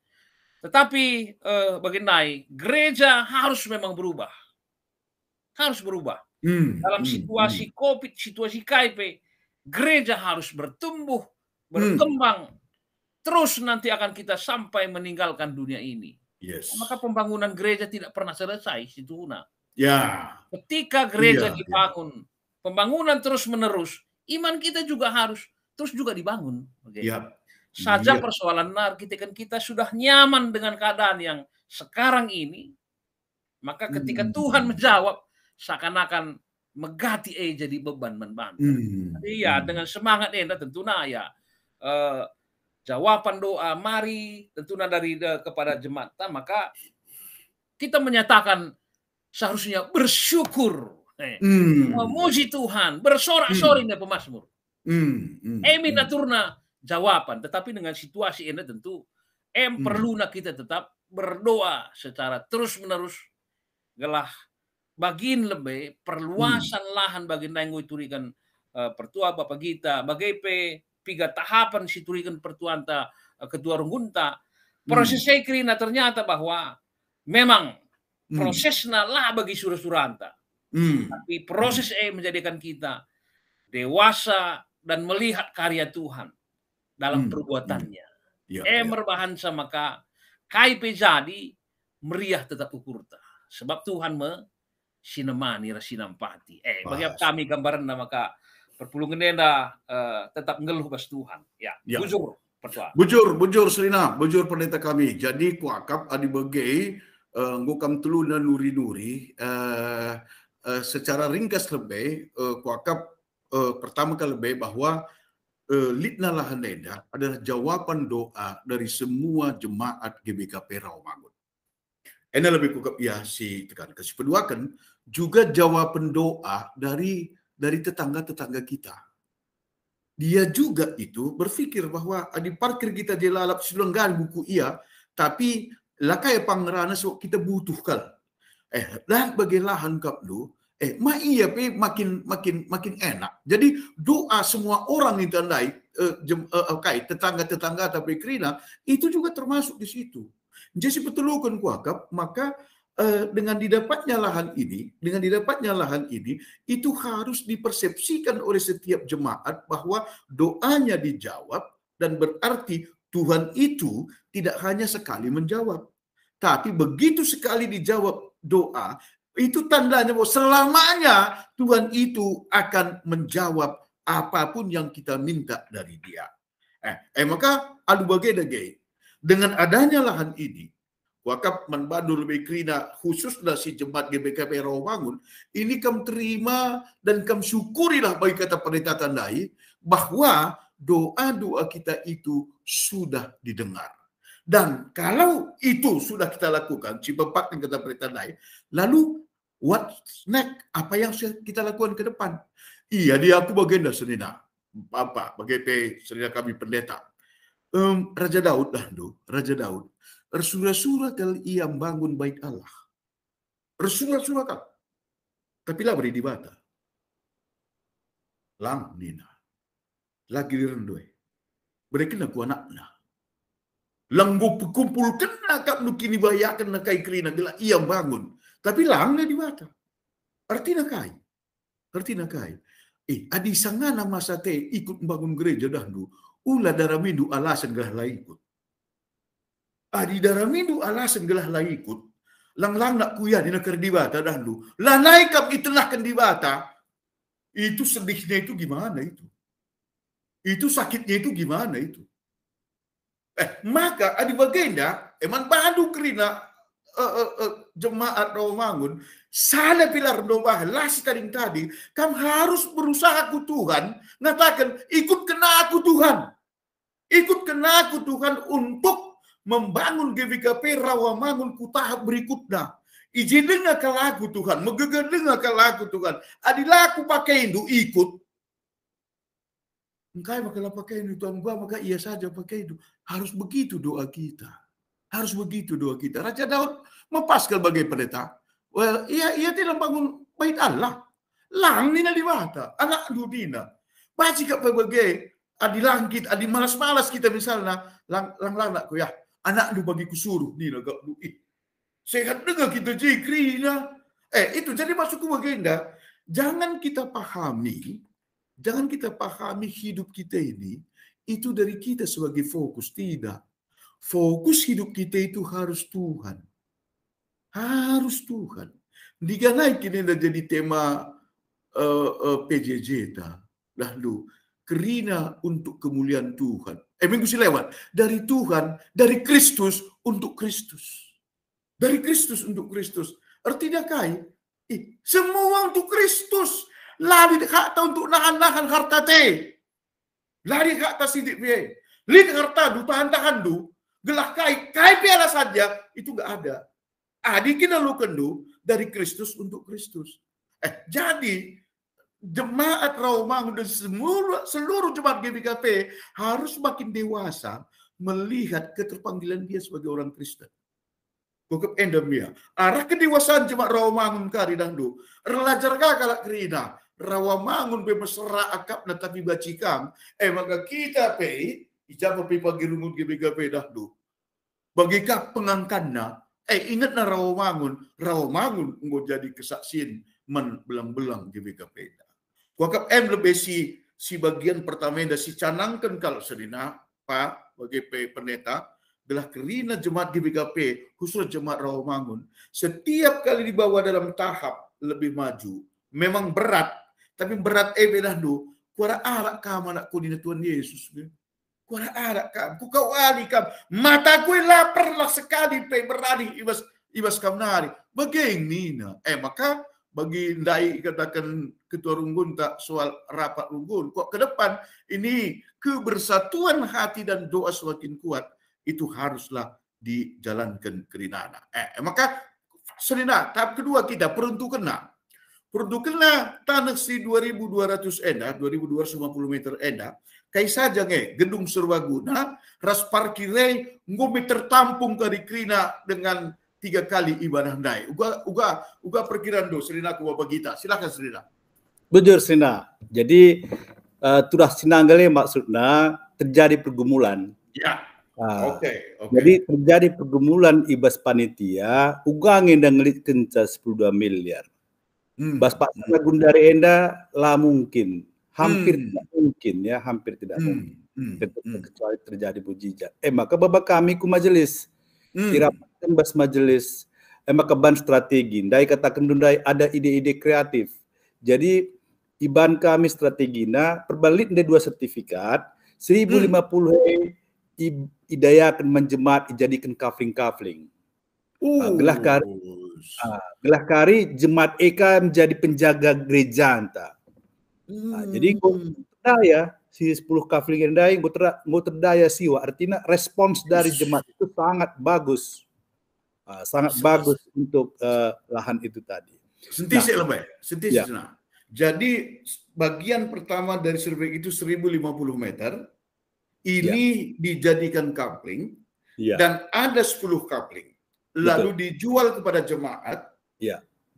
Tetapi bagaimana gereja harus memang berubah. Harus berubah. Dalam situasi COVID, situasi KIP, gereja harus bertumbuh, berkembang, terus nanti akan kita sampai meninggalkan dunia ini. Maka pembangunan gereja tidak pernah selesai situ. Ketika gereja dibangun, pembangunan terus menerus, iman kita juga harus terus juga dibangun. Saja persoalan kita sudah nyaman dengan keadaan yang sekarang ini, maka ketika Tuhan menjawab, seakan-akan megati jadi beban membantu. Dengan semangat tentunya jawaban doa mari tentunya dari kepada jemaat, maka kita menyatakan seharusnya bersyukur, memuji Tuhan, bersorak-sorai pemazmur. Emin naturna jawaban, tetapi dengan situasi ini tentu perlu kita tetap berdoa secara terus-menerus gelah bagin lebih perluasan lahan bagi nanggo iturikan pertua Bapak kita bagai piga tahapan siturikan pertuan ketua runggunta proses kerina ternyata bahwa memang prosesnya lah bagi surah-suranta tapi proses menjadikan kita dewasa dan melihat karya Tuhan dalam perbuatannya merbahan sama KIP jadi meriah tetap ukurta sebab Tuhan sinemani rasinampati. Bagi kami gambaran maka perpulungan Nenda tetap ngeluh bas Tuhan. Bujur pertua. Bujur Selina, bujur pendeta kami. Jadi kuakap adi bagai ngukam telu dan nuri-nuri secara ringkas lebih kuakap pertama kali lebih bahwa Litna Lahan Nenda adalah jawaban doa dari semua jemaat GBKP Rawamangun. Ini lebih kukap tekan kasih kedua kan juga jawaban doa dari tetangga-tetangga kita. Dia juga itu berpikir bahwa di parkir kita di lalap selenggan buku tapi lakai pangerana so kita butuhkan. Dan bagi lahan kap lu makin enak. Jadi doa semua orang itu tandai tetangga-tetangga tapi kerina itu juga termasuk di situ. Jadi petulukan kuakap maka dengan didapatnya lahan ini itu harus dipersepsikan oleh setiap jemaat bahwa doanya dijawab dan berarti Tuhan itu tidak hanya sekali menjawab, tapi begitu sekali dijawab doa, itu tandanya bahwa selamanya Tuhan itu akan menjawab apapun yang kita minta dari Dia. Maka alu bagai dengan adanya lahan ini, wakaf manbadu lebih kerina khususlah si jemaat GBKP Rawamangun, ini kam terima dan kam syukurilah bagi kata pendeta tandai bahwa doa-doa kita itu sudah didengar. Dan kalau itu sudah kita lakukan, si bapak yang kata pendeta tandai, lalu what's next? Apa yang kita lakukan ke depan? Iya, dia aku bagian dah senina. Bapak, bagai senina kami pendeta. Raja Daud Raja Daud. Rasul-rasul kal ia bangun bait Allah. Rasul-rasul kal. Tapi lah beri di bata. Lang nina. Lagi direndoi. Mereka nak anaknya. Langgo kumpul kena kap nukini bayakan na kai krina gila ia bangun. Tapi lang na di bata. Artinya kai. Adi sangana masa te ikut bangun gereja dahulu. Ula daramindu alasan gelah lah ikut. Adi daramindu alasan gelah lah ikut. Lang nak kuya di negara dibata dahulu. Lah naik kap itenahkan dibata. Itu sedihnya itu gimana itu? Itu sakitnya itu gimana itu? Maka adi bagenda eman badu kerina jemaat Rawamangun sana pilar doa lasi tadi kam harus berusaha ku Tuhan ngatakan ikut kena aku Tuhan untuk membangun GBKP Rawamangun ku tahap berikutnya. Izin dengar kalau Tuhan, megegar dengar kalau Tuhan. Adilah aku pakai itu ikut. Engkau makalah pakai itu Tuhan gua maka iya saja pakai itu. Harus begitu doa kita. Raja Daud mempaskan sebagai pendeta. Well, ia tidak bangun bait Allah. Lang nina di mata, anak dudina. Baci kap bagai adi langkit, adi malas-malas kita misalnya, lang nak ku ya. Anak lu bagi kusuruh nina gak lu. Sehat dengar kita jikrina. Itu jadi masuk ke bagenda. Jangan kita pahami hidup kita ini itu dari kita sebagai fokus, tidak. Fokus hidup kita itu harus Tuhan. Diga naik ini dah jadi tema PJJ ta. Lalu kerina untuk kemuliaan Tuhan. Minggu si lewat dari Tuhan, dari Kristus untuk Kristus. Dari Kristus untuk Kristus. Artinya semua untuk Kristus. Lari kata untuk nahan harta te. Lari kata sidik biaya. Lihat harta du tahan du. Gelah kai piala saja itu enggak ada. Kita lu kendu dari Kristus untuk Kristus. Jadi jemaat Rawamangun dan seluruh jemaat GBKP harus makin dewasa melihat keterpanggilan dia sebagai orang Kristen. Bukan endemia. Arah kedewasaan jemaat Rawamangun kari dahulu. Relajar kakak kerina. Rawamangun bemesra akap na tapi bacikam. Maka kita ijabah pagi rungut GBKP dahulu. Bagi kap pengangkanna. Ingat na Rawamangun mau jadi kesaksian belang-belang GBKP. Wakap lebih si bagian pertama yang si canangkan kalau sedina Pak bagi pendeta adalah kerina jemaat GBKP khusus jemaat Rawamangun setiap kali dibawa dalam tahap lebih maju memang berat tapi berat dahulu kuara arak kam anak ku di Tuhan Yesus kuara arak kam ku kau ali kam mata ku lapar lah sekali berani ibas kam nari bagaimana maka bagi ndai katakan ketua runggun tak soal rapat runggun kok ke depan ini kebersatuan hati dan doa semakin kuat itu haruslah dijalankan kerinana. Maka serina tahap kedua kita peruntukanna tanah si 2.200 enda 2.250 meter enda kai saja gedung serbaguna ras parkire ngome tertampung dari krina dengan 3 kali ibadah ndai. Uga perkiraan do serina ku Bapak Gita. Silakan serina. Bujur serina. Jadi turah sinanggale maksudnya terjadi pergumulan. Ya. Okay. Jadi terjadi pergumulan ibas panitia ugang enda ngelit kenca 12 miliar. Bas pasana gundari enda lah mungkin. Hampir tidak mungkin ya, hampir tidak mungkin. kecuali terjadi mujizat. Maka baba kami ku majelis dirapatkan bas majelis maka ban strategi ndai katakan dundai ada ide-ide kreatif. Jadi iban kami strategina perbalik ndai 2 sertifikat 1050 idayakan menjemaat dijadikan kafling-kafling. Gelah kari jemaat eka menjadi penjaga gereja anta. Jadi daya si 10 kafling ndai ngo terdaya siwa artinya respons dari jemaat itu sangat bagus. Sangat bagus untuk lahan itu tadi. Sentisik lebih, sentisik. Jadi bagian pertama dari survei itu 1050 meter, ini dijadikan coupling, dan ada 10 coupling. Lalu dijual kepada jemaat,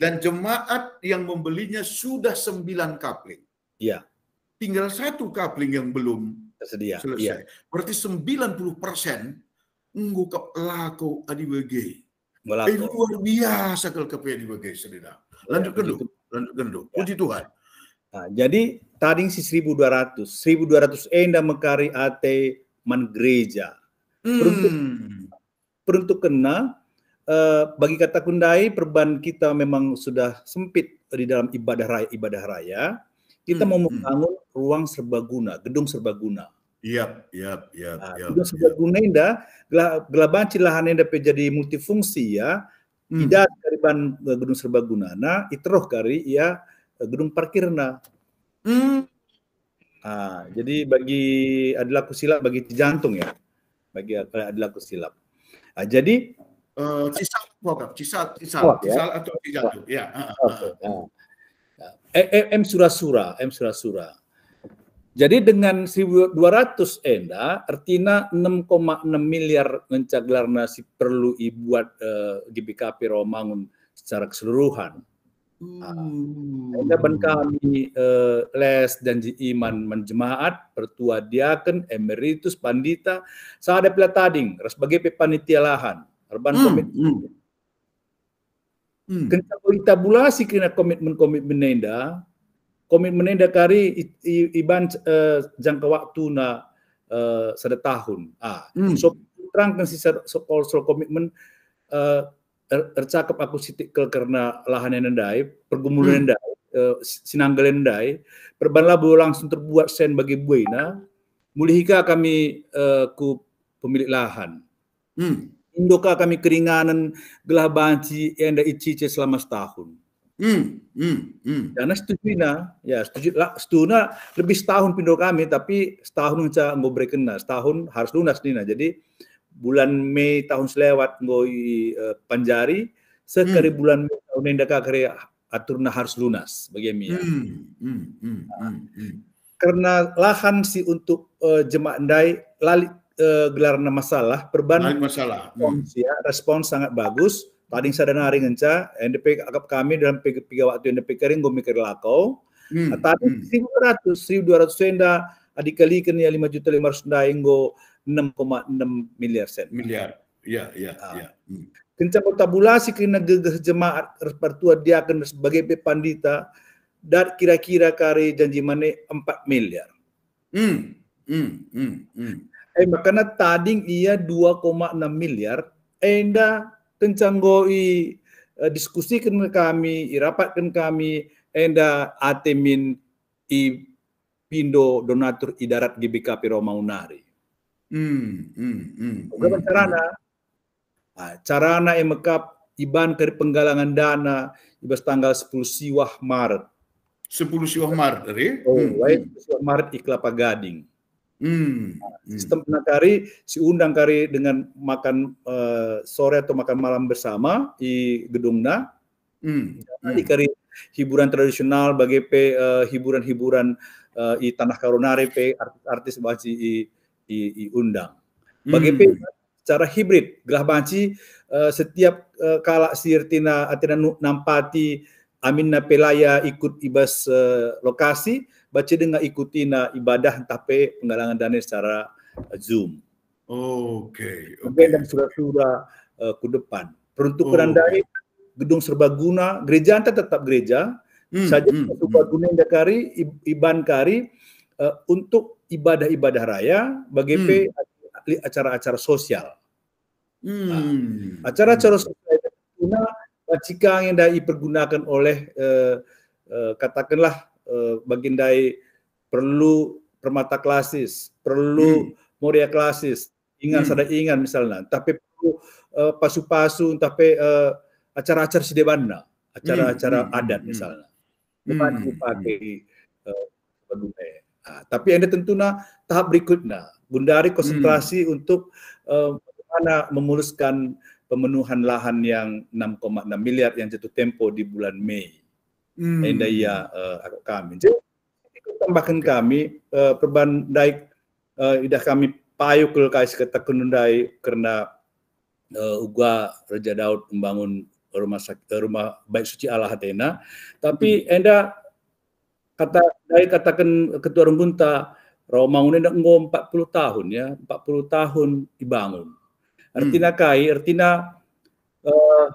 dan jemaat yang membelinya sudah 9 coupling. Tinggal 1 coupling yang belum selesai. Berarti 90% ngukap laku adiwege. Luar biasa kalau KPI dibagai sedina. Lanjutkan dulu. Puji Tuhan. Jadi tadi si 1200 enda mekari ate man gereja. Peruntuk kena bagi kata kundai perban kita memang sudah sempit di dalam ibadah raya. Kita mau membangun ruang serbaguna, gedung serbaguna. Gedung serbaguna indah gelaban cilahan indah jadi multifungsi ya. Tidak kariban gedung serbaguna. Nah, iteroh kari ya gedung parkirna. Jadi bagi adalah kusilap bagi jantung ya. Bagi adalah kusilap. Jadi Cisal atau Cijantung. Ya. M Surasura. Jadi dengan 1.200 enda, artinya 6,6 miliar mencaglarna si perlu ibuat GBKP Romangun secara keseluruhan. Enda ban kami les dan iman menjemaat, pertua diaken, emeritus, pandita, sada pila tading, sebagai panitia lahan. Arban komitmen. Kencang tabulasi kena komitmen enda. Komitmen enda kari iban jangka waktu na sada tahun. So terangkan si soal komitmen tercakap aku sitikkel karena lahan endai, pergumulan endai, sinanggal endai, perbanlah langsung terbuat sen bagi buina, mulihika kami ku pemilik lahan. Indoka kami keringanan gelah banci enda icice selama setahun. Karena setuju lebih setahun pindo kami, tapi setahun nca ngobrol kena, setahun harus lunas nina. Jadi bulan Mei tahun selewat ngoi panjari, sekali bulan Mei tahun enda kare aturna harus lunas bagi Karena lahan si untuk jemaat ndai lali gelarna masalah perban respons sangat bagus. Tadi sadana ring enca NDP akap kami dalam tiga waktu NDP kering gue mikir lakau. Tadi 1.200 enda adikalikan ya 5.500.000 daenggo 6,6 miliar sen. Kencang tabulasi kena gegeh jemaat pertua dia akan sebagai pandita dan kira-kira kari janji mane 4 miliar. Makanya tading ia 2,6 miliar enda kencangoi diskusikan kami, irapatkan kami enda atemin i pindo donatur idarat GBKP Romaunari. Carana emekap iban dari penggalangan dana ibas tanggal 10 siwah Maret. 10 siwah Maret, Siwah Maret di Kelapa Gading. Sistem penakari si undang kari dengan makan sore atau makan malam bersama di gedungna. Di kari hiburan tradisional bagi hiburan-hiburan di tanah Karunari artis baci i undang. Bagi secara hibrid gelah banci setiap kala sirtina atina nampati aminna pelaya ikut ibas lokasi baca dengan ikutina ibadah tapi penggalangan dana secara Zoom. Oke. Dan surah-surah ke depan. Peruntukan dari gedung serbaguna, gereja anta tetap gereja. Saja serbaguna yang kari iban kari untuk ibadah-ibadah raya, bagi acara-acara sosial. Acara-acara sosial itu jika yang dipergunakan oleh katakanlah bagindai perlu permata klasis, perlu moria klasis, sada ingan misalnya, tapi perlu pasu-pasu, tapi acara-acara sidebana, acara-acara adat misalnya, bukan dipakai tapi ada tentunya tahap berikutnya, gundari konsentrasi untuk bagaimana memuluskan pemenuhan lahan yang 6,6 miliar yang jatuh tempo di bulan Mei. Endaya kami. Jadi tambahkan kami perbandai idah kami payu kais kata kenundai karena uga Raja Daud membangun rumah baik suci Allah Athena, tapi enda katakan Ketua Rumbunta Romangun enda ngom 40 tahun ya, 40 tahun dibangun. Artinya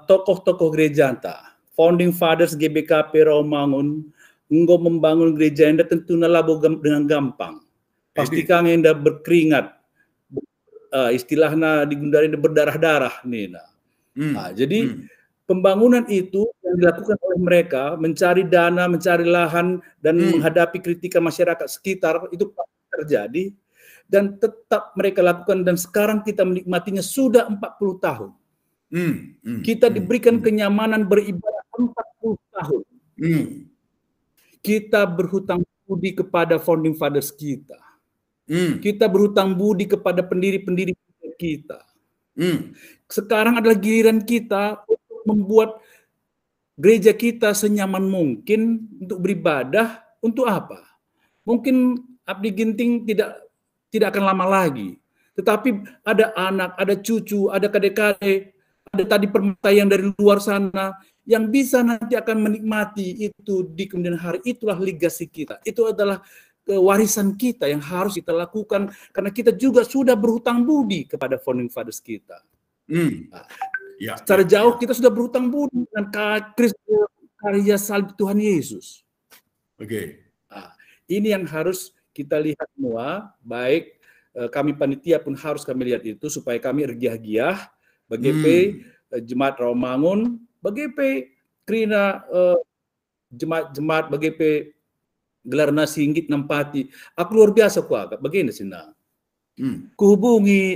tokoh-tokoh gereja anta, founding fathers GBKP Romangun ngom membangun gereja enda tentu labo dengan gampang. Pastikan enda berkeringat, istilahnya di Gundari berdarah-darah Nina. Jadi pembangunan itu yang dilakukan oleh mereka, mencari dana, mencari lahan, dan menghadapi kritikan masyarakat sekitar, itu terjadi, dan tetap mereka lakukan, dan sekarang kita menikmatinya sudah 40 tahun. Kita diberikan kenyamanan beribadah 40 tahun. Kita berhutang budi kepada founding fathers kita. Kita berhutang budi kepada pendiri-pendiri kita. Sekarang adalah giliran kita untuk membuat gereja kita senyaman mungkin untuk beribadah. Untuk apa? Mungkin Abdi Ginting tidak akan lama lagi. Tetapi ada anak, ada cucu, ada kadek-kadek, ada tadi permata yang dari luar sana yang bisa nanti akan menikmati itu di kemudian hari. Itulah legasi kita. Itu adalah warisan kita yang harus kita lakukan karena kita juga sudah berhutang budi kepada founding fathers kita. Secara jauh kita sudah berhutang budi dengan karya salib Tuhan Yesus. Ini yang harus kita lihat semua, baik kami panitia pun harus kami lihat itu supaya kami ergiah-giah bagi jemaat Rawamangun, bagi Krina jemaat bagi gelar nasi inggit nampati. Aku luar biasa ku agak begini sih nah. Kuhubungi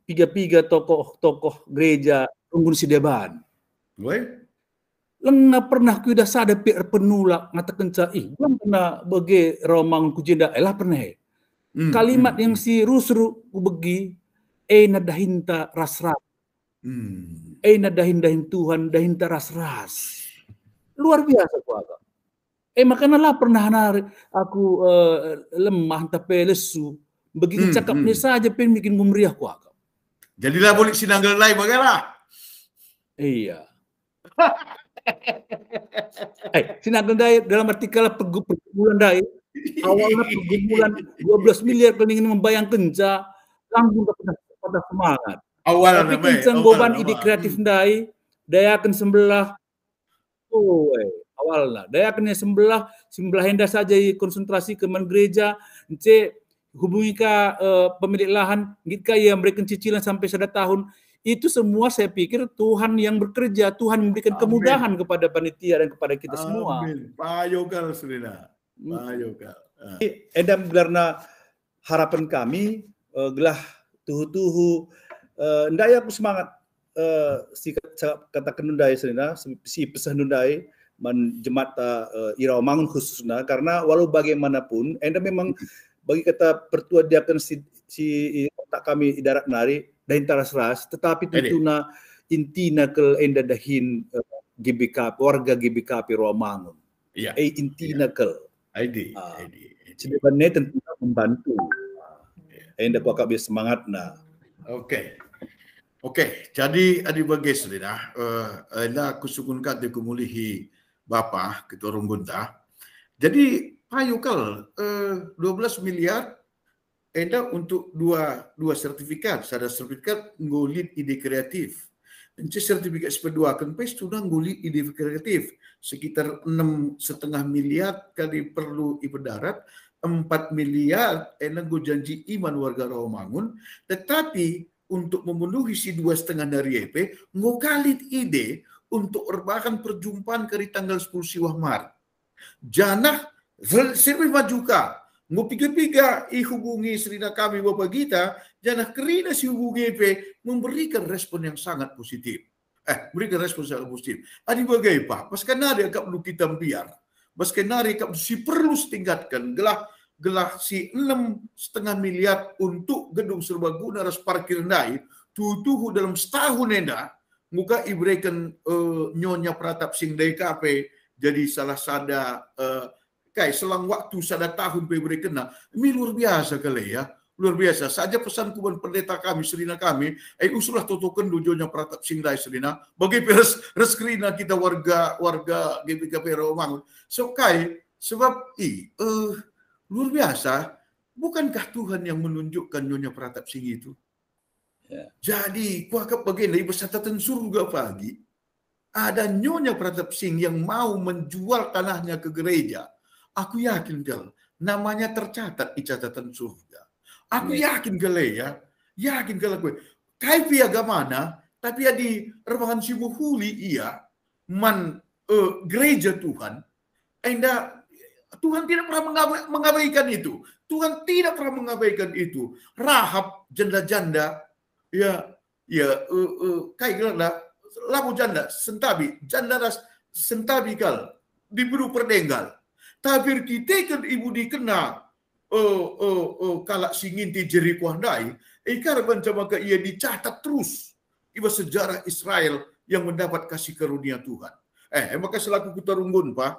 tiga tokoh gereja Runggun Sideban. Lengah pernah ku dah sada penulak ngatakan belum pernah bagi Romangun kujenda elah pernah. Kalimat yang si rusru ku begi nadahinta ras-ras. Nadahin Tuhan dahinta ras-ras. Luar biasa ku agak. Makanya lah pernah aku lemah tapi lesu. Begitu cakapnya saja pengen bikin memeriah ku agak. Jadilah boleh sinanggal lain bagaimana? Iya. Sinanggal dai dalam artikel pergumulan dai. Awalnya pergumulan 12 miliar kalau ingin membayang kenca langsung pada semangat. Tapi kencang goban ide kreatif dai daya akan sebelah. Awalnya daya akan sebelah hendak saja konsentrasi ke gereja hubungi ka pemilik lahan gitka yang memberikan cicilan sampai 1 tahun. Itu semua saya pikir Tuhan yang bekerja, Tuhan memberikan kemudahan kepada panitia dan kepada kita semua. Payokal Serina. Payokal. Edam karena harapan kami gelah tuhu-tuhu ndaya aku semangat si kata kenundai Serina, si pesan nundai jemaat Irawamangun khususnya, karena walau bagaimanapun enda memang bagi kata pertua diakan si tak kami idarat nari dahin taras-ras, tetapi tentunya intina ke enda dahin GBKP warga GBKP Rawamangun. Intina ke sebenarnya tentunya membantu. Enda ku akak biar semangat nah. Oke, jadi adik bagi saudara, enda aku sukunkan di kumulihi Bapa Ketua Rumbunta. Jadi payukal 12 miliar enda untuk dua sertifikat. Ada sertifikat ngulit ide kreatif. Dan sertifikat SP2 kan pes sudah ngulit ide kreatif sekitar 6,5 miliar kali perlu ibu darat 4 miliar enang go janji iman warga Rawamangun, tetapi untuk memenuhi si 2,5 dari EP, ngokalit ide untuk erbakan perjumpaan kari tanggal 10 siwah Maret. Janah serba majuka, ngopiga-piga hubungi serina kami Bapak Gita, janah kerina si hubungi EP memberikan respon yang sangat positif. Berikan respon sangat positif. Adi bagai Pak, pas kanari agak perlu kita biar. Pas kanari agak si perlu tingkatkan gelah si 6,5 miliar untuk gedung serbaguna ras parkir nai tutuhu dalam setahun enda muka ibrekan Nyonya Pratap Singh DKP jadi salah sada kayak selang waktu sada tahun pebri kena ini luar biasa kali ya. Luar biasa. Saja pesan kuban pendeta kami, serina kami, usulah totokan dujonya Pratap Singh Dai serina, bagi reskrina kita warga GBKP Rawamangun. So sebab luar biasa, bukankah Tuhan yang menunjukkan Nyonya Pratap Singh itu? Yeah. Jadi, kuakap bagian dari bersatatan surga pagi, ada Nyonya Pratap Singh yang mau menjual tanahnya ke gereja. Aku yakin kalau namanya tercatat di catatan surga. Aku yakin gale ya, yakin gale gue. Kai piaga mana, tapi ya di rebahan sibuhuli iya, gereja Tuhan, Tuhan tidak pernah mengabaikan itu. Tuhan tidak pernah mengabaikan itu. Rahab janda-janda, kayak gila labu janda, janda sentabi kal, diburu perdenggal. Tapi kita kan ibu dikena. Kalak singinti Jericho handai, karban sama ia dicatat terus iba sejarah Israel yang mendapat kasih karunia Tuhan. Maka selaku kita runggun Pak,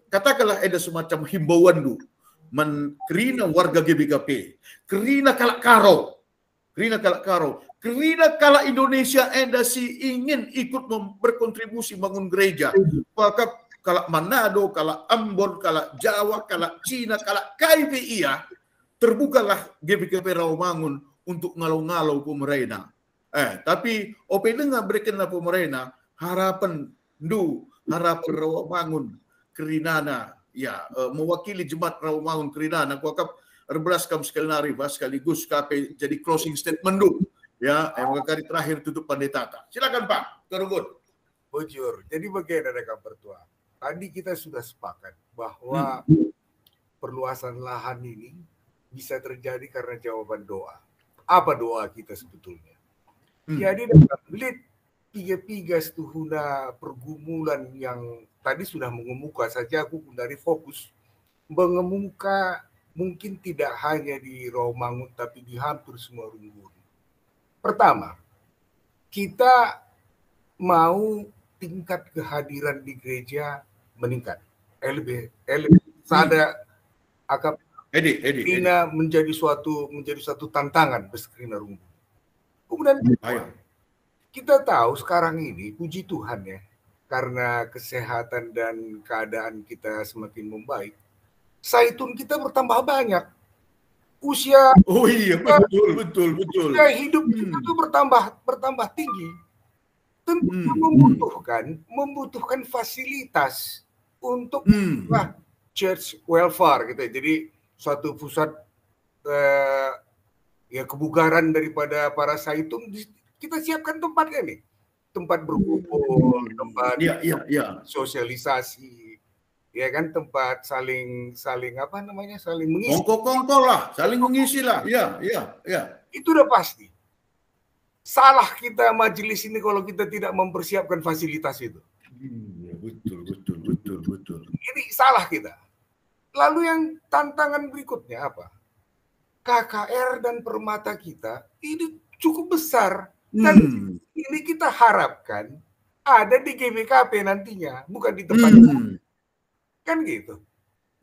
katakanlah ada semacam himbauan du, kerina warga GBKP, kerina kalak karo, kerina kalak Indonesia si ingin ikut berkontribusi bangun gereja, maka kalau Manado, kalau Ambon, kalau Jawa, kalau Cina, kalau KIPI terbukalah GBKP Rawamangun untuk ngalau-ngalau pemerintah. Tapi dengar berikan pemerintah harapan Rawamangun Kerinana mewakili jemaat Rawamangun Kerinana kuakap erbelas kam sekali nari sekaligus KP jadi closing statement maka kali terakhir tutup pandetata. Silakan Pak, terunggut. Bujur. Jadi bagaimana rekan pertua? Tadi kita sudah sepakat bahwa perluasan lahan ini bisa terjadi karena jawaban doa. Apa doa kita sebetulnya? Jadi dalam belit tiga setuhuna pergumulan yang tadi sudah mengemuka saja, aku dari fokus mengemuka mungkin tidak hanya di Rawamangun tapi di hampir semua runggun. Pertama, kita mau tingkat kehadiran di gereja meningkat, lebih sada akap Krina menjadi suatu tantangan beskrina rumbu. Kemudian kita tahu sekarang ini puji Tuhan ya, karena kesehatan dan keadaan kita semakin membaik, zaitun kita bertambah banyak. Usia betul. Usia hidup kita tuh bertambah tinggi. Tentu membutuhkan fasilitas untuk church welfare gitu. Jadi suatu pusat kebugaran daripada para zaitun, kita siapkan tempatnya nih, tempat berkumpul, tempat sosialisasi, ya kan, tempat saling mengisi. Kongko lah, saling mengisi lah, ya. Itu udah pasti. Salah kita majelis ini kalau kita tidak mempersiapkan fasilitas itu. Betul. Ini salah kita. Lalu yang tantangan berikutnya apa? KKR dan permata kita ini cukup besar. Dan ini kita harapkan ada di GBKP nantinya, bukan di tempat lain. Kan gitu.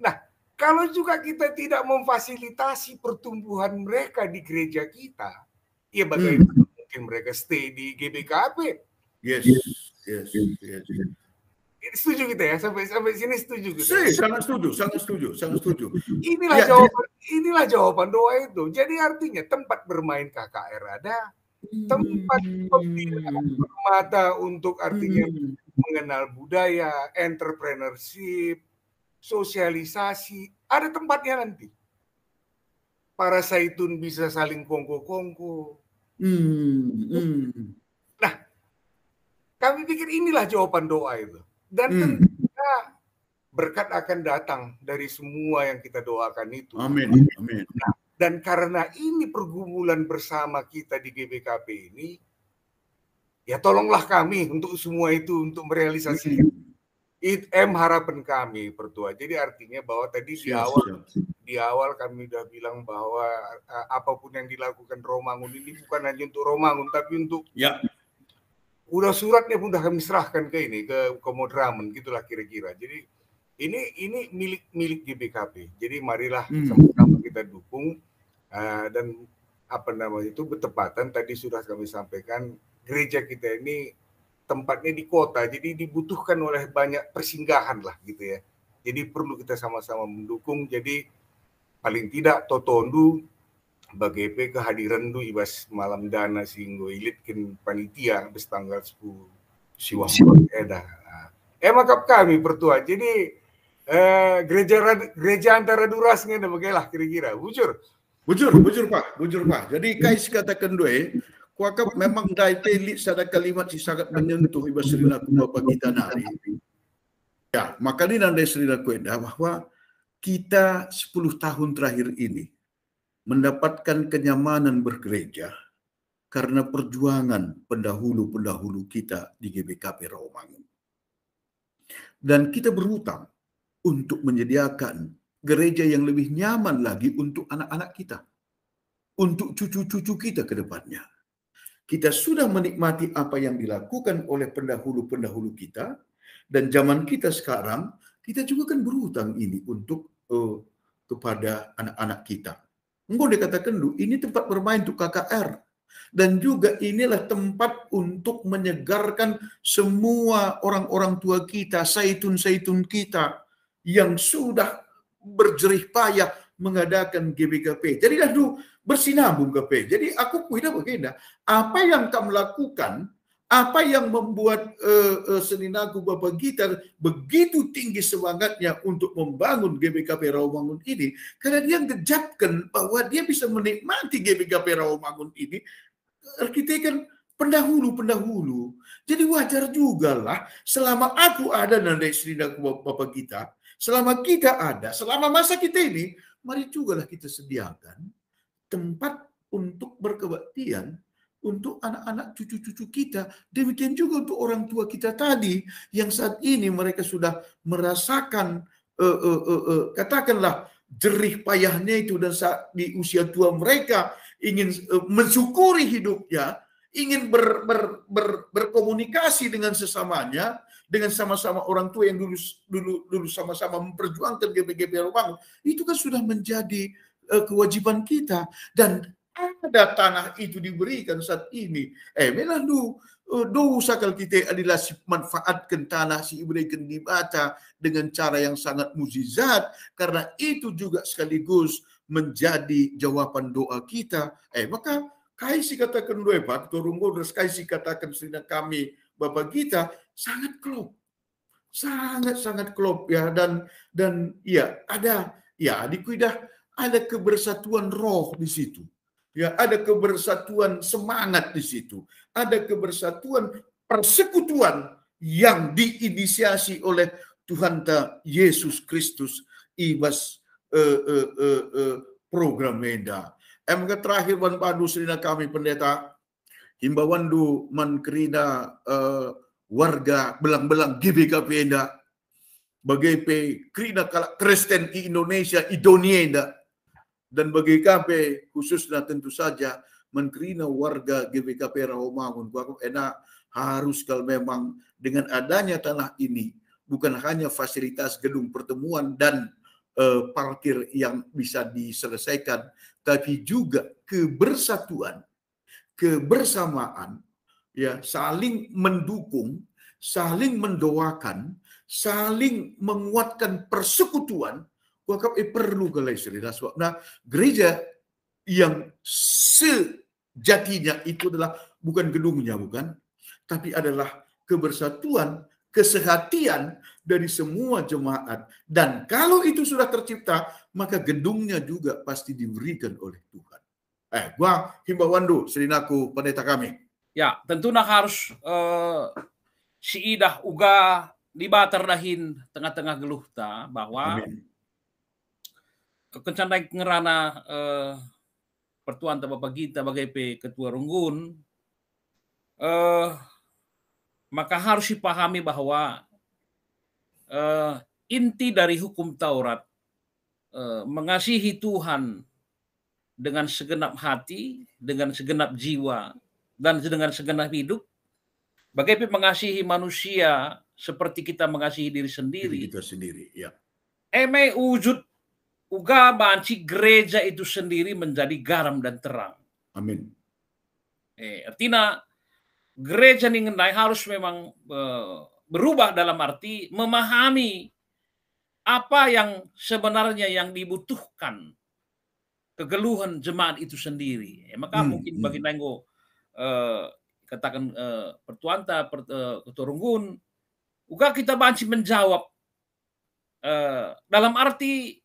Nah, kalau juga kita tidak memfasilitasi pertumbuhan mereka di gereja kita, ya bagaimana mungkin mereka stay di GBKP? Yes. Setuju kita ya, sampai sini setuju kita. Sangat setuju. Inilah jawaban doa itu. Jadi artinya tempat bermain KKR ada, tempat pembinaan permata untuk artinya mengenal budaya, entrepreneurship, sosialisasi, ada tempatnya nanti. Para Zaitun bisa saling kongko-kongko. Nah, kami pikir inilah jawaban doa itu. Dan tentunya berkat akan datang dari semua yang kita doakan itu. Amin. Amin. Nah, dan karena ini pergumulan bersama kita di GBKP ini, ya tolonglah kami untuk semua itu, untuk merealisasikan. Harapan kami, Pertua. Jadi artinya bahwa tadi di awal kami udah bilang bahwa apapun yang dilakukan Romangun ini bukan hanya untuk Romangun, tapi untuk udah suratnya pun udah kami serahkan ke Modramen, gitulah kira-kira. Jadi ini milik GBKP. Jadi marilah sama-sama kita dukung dan itu bertepatan tadi sudah kami sampaikan, gereja kita ini tempatnya di kota, jadi dibutuhkan oleh banyak persinggahan lah gitu ya. Jadi perlu kita sama-sama mendukung. Jadi paling tidak totondu bagaimana kehadiran du ibas malam dana singgo ilitkin panitia bis tanggal 10 siwang edah. Makap kami Pertua. Jadi gereja antara durasnya dan bagaimana kira-kira. Bujur Pak. Jadi kais katakan dua. Kuakap memang dai telit sada kalimat si sangat menyentuh iba serina ku bapa kita nari. Ya, maka ini nandai serina ku endah bahwa kita 10 tahun terakhir ini mendapatkan kenyamanan bergereja karena perjuangan pendahulu-pendahulu kita di GBKP Rawamangun. Dan kita berhutang untuk menyediakan gereja yang lebih nyaman lagi untuk anak-anak kita, untuk cucu-cucu kita ke depannya. Kita sudah menikmati apa yang dilakukan oleh pendahulu-pendahulu kita, dan zaman kita sekarang, kita juga kan berhutang ini untuk kepada anak-anak kita. Engkau dikatakan dulu, ini tempat bermain untuk KKR. Dan juga inilah tempat untuk menyegarkan semua orang-orang tua kita, saitun-saitun kita, yang sudah berjerih payah mengadakan GBKP. Jadi dah dulu bersinambung KP. Jadi aku kuida begini, apa yang kamu lakukan, apa yang membuat Seninaku Bapak Gitar begitu tinggi semangatnya untuk membangun GBKP Rawamangun ini, karena dia ngejapkan bahwa dia bisa menikmati GBKP Rawamangun ini, kita kan pendahulu-pendahulu. Jadi wajar juga lah, selama aku ada dan Seninaku Bapak Gitar, selama kita ada, selama masa kita ini, mari juga lah kita sediakan tempat untuk berkebaktian untuk anak-anak cucu-cucu kita. Demikian juga untuk orang tua kita tadi yang saat ini mereka sudah merasakan katakanlah jerih payahnya itu, dan saat di usia tua mereka ingin mensyukuri hidupnya, ingin berkomunikasi dengan sesamanya, dengan sama-sama orang tua yang dulu sama-sama memperjuangkan GBKP Rawamangun, itu kan sudah menjadi kewajiban kita, dan ada tanah itu diberikan saat ini. Memang dosa kalau kita adalah manfaatkan tanah si diberikan dibaca dengan cara yang sangat mukjizat, karena itu juga sekaligus menjadi jawaban doa kita. Maka kaisi katakan doa Pak Turunggo, terus kaisi katakan serina kami Bapak kita sangat klop, sangat klop ya, dan ya ada ya dikuidah. Ada kebersatuan roh di situ. Ya, ada kebersatuan semangat di situ. Ada kebersatuan persekutuan yang diinisiasi oleh Tuhan Yesus Kristus ibas program Meda. Emang terakhir wan padu serina kami pendeta himbauan du man kerina warga belang-belang GBKP Enda bagai kerina kalak Kristen di Indonesia idonienda. Dan bagi KP khususnya tentu saja menkerina warga GBKP Rawamangun, enak harus kalau memang dengan adanya tanah ini bukan hanya fasilitas gedung pertemuan dan parkir yang bisa diselesaikan, tapi juga kebersatuan, kebersamaan, ya saling mendukung, saling mendoakan, saling menguatkan persekutuan. Perlu kalau nah gereja yang sejatinya itu adalah bukan gedungnya, bukan, tapi adalah kebersatuan, kesehatian, dari semua jemaat. Dan kalau itu sudah tercipta, maka gedungnya juga pasti diberikan oleh Tuhan. Gua himbauan dulu, selinaku pendeta kami. Ya, tentunya harus si idah uga libatar dahin tengah-tengah geluhta bahwa kencandai ngerana pertuan Bapak kita bagai ketua runggun, maka harus dipahami bahwa inti dari hukum Taurat mengasihi Tuhan dengan segenap hati, dengan segenap jiwa, dan dengan segenap hidup, bagaimana mengasihi manusia seperti kita mengasihi diri sendiri. Kita sendiri, ya. Eme wujud uga banci gereja itu sendiri menjadi garam dan terang. Amin. Artinya gereja ningendai harus memang berubah dalam arti memahami apa yang sebenarnya yang dibutuhkan kegeluhan jemaat itu sendiri. Maka mungkin bagi Nenggo katakan pertuanta keturungun uga kita banci menjawab dalam arti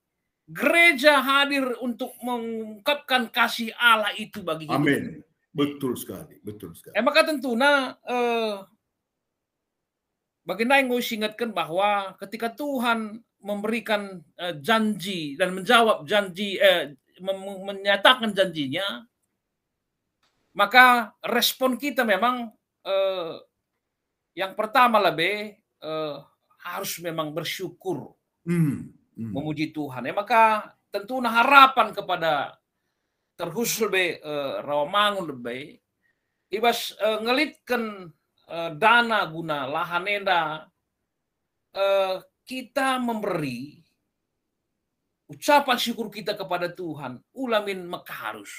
gereja hadir untuk mengungkapkan kasih Allah itu bagi kita. Amin. Betul sekali, betul sekali. Maka tentunya baginda yang ingatkan bahwa ketika Tuhan memberikan janji dan menjawab janji, menyatakan janjinya, maka respon kita memang yang pertama lebih harus memang bersyukur, memuji Tuhan. Maka tentunya harapan kepada terkhusus lebih Rawamangun lebih ibas ngelitkan dana guna lahanenda kita memberi ucapan syukur kita kepada Tuhan ulamin mekaharus.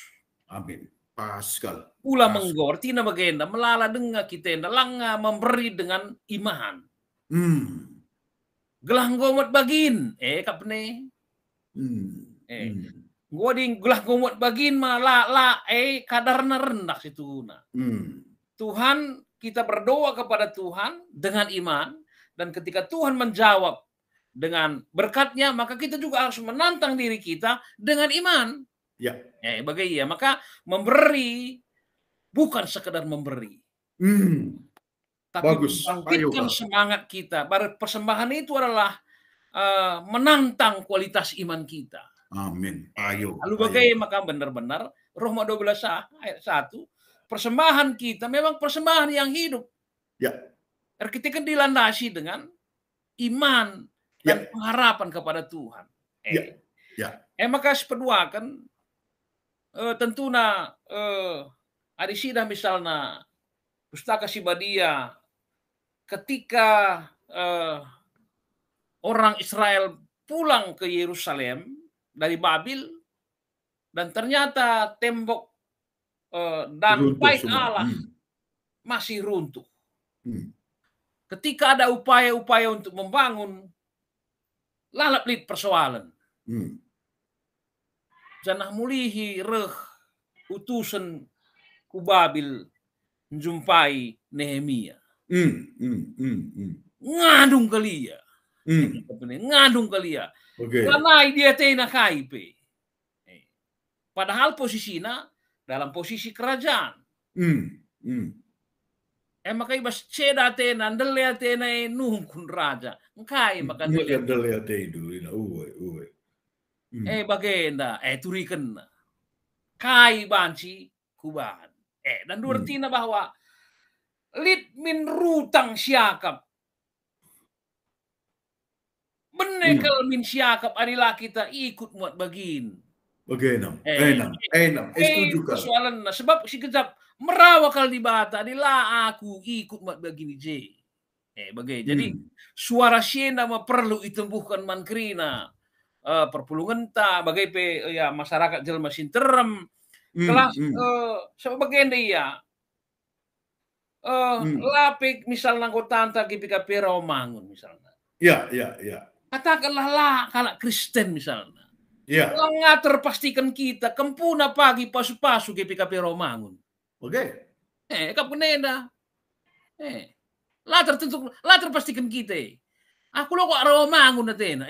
Amin. Pascal. Ula menggor tina bagenda melala denga kita langa memberi dengan iman. Gelah ngomot bagin kapne. Gua di gelah ngomot bagin malah kadarna rendah situ na. Tuhan, kita berdoa kepada Tuhan dengan iman, dan ketika Tuhan menjawab dengan berkatnya, maka kita juga harus menantang diri kita dengan iman. Ya. Bagaimana? Maka memberi bukan sekedar memberi. Tapi membangkitkan semangat kita. Persembahan itu adalah menantang kualitas iman kita. Amin. Ayo. Lalu bagaimana? Maka benar-benar Roma 12 ayat 1, persembahan kita memang persembahan yang hidup. Ya. Kita kan dilandasi dengan iman dan pengharapan kepada Tuhan. Maka sepedua kan tentunya adisida misalnya pustaka Sibadia ketika orang Israel pulang ke Yerusalem dari Babil dan ternyata tembok dan bait Allah masih runtuh. Ketika ada upaya-upaya untuk membangun, lalap-lip persoalan. Janah mulihi reh utusan ku Babil menjumpai Nehemia. Ngadung kalia. Ngadung kalia. Karena dia tena kaipe. Padahal posisinya dalam posisi kerajaan. Maka ibas ceda tena ndelea tena nungkun raja. Engkai makan ndelea tena uwe. Bagenda turiken kai banci kuban. Dan artinya bahwa lit min rutang siakap. Benekel min siakap adalah kita ikut muat bagin. Enam. Setuju kan? Soalan sebab si kejap merawakal di bata adalah aku ikut muat bagini J. Jadi suara siena perlu ditempuhkan mankrina. Perpulungan ta bagai ya masyarakat jelma sinterem kelas sebagian dia lapik misalnya anggota GPKP Rawamangun misalnya. Ya. Katakanlah lah kalau Kristen misalnya. Ya. Ngatur pastikan kita kempuna pagi pasu-pasu GPKP Rawamangun. Oke. Kapunenda. Lah tertentu lah terpastikan kita. Aku lo kok romangun natena.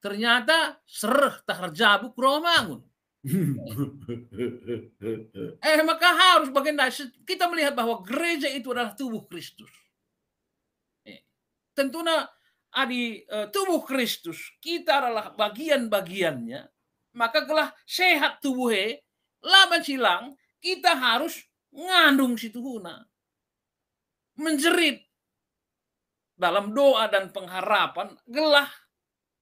Ternyata sereh tak kerjabu romangun. Maka harus bagaimana kita melihat bahwa gereja itu adalah tubuh Kristus. Tentunya di tubuh Kristus kita adalah bagian-bagiannya. Maka gelah sehat tubuhnya, laban silang kita harus ngandung situhuna, menjerit dalam doa dan pengharapan, gelah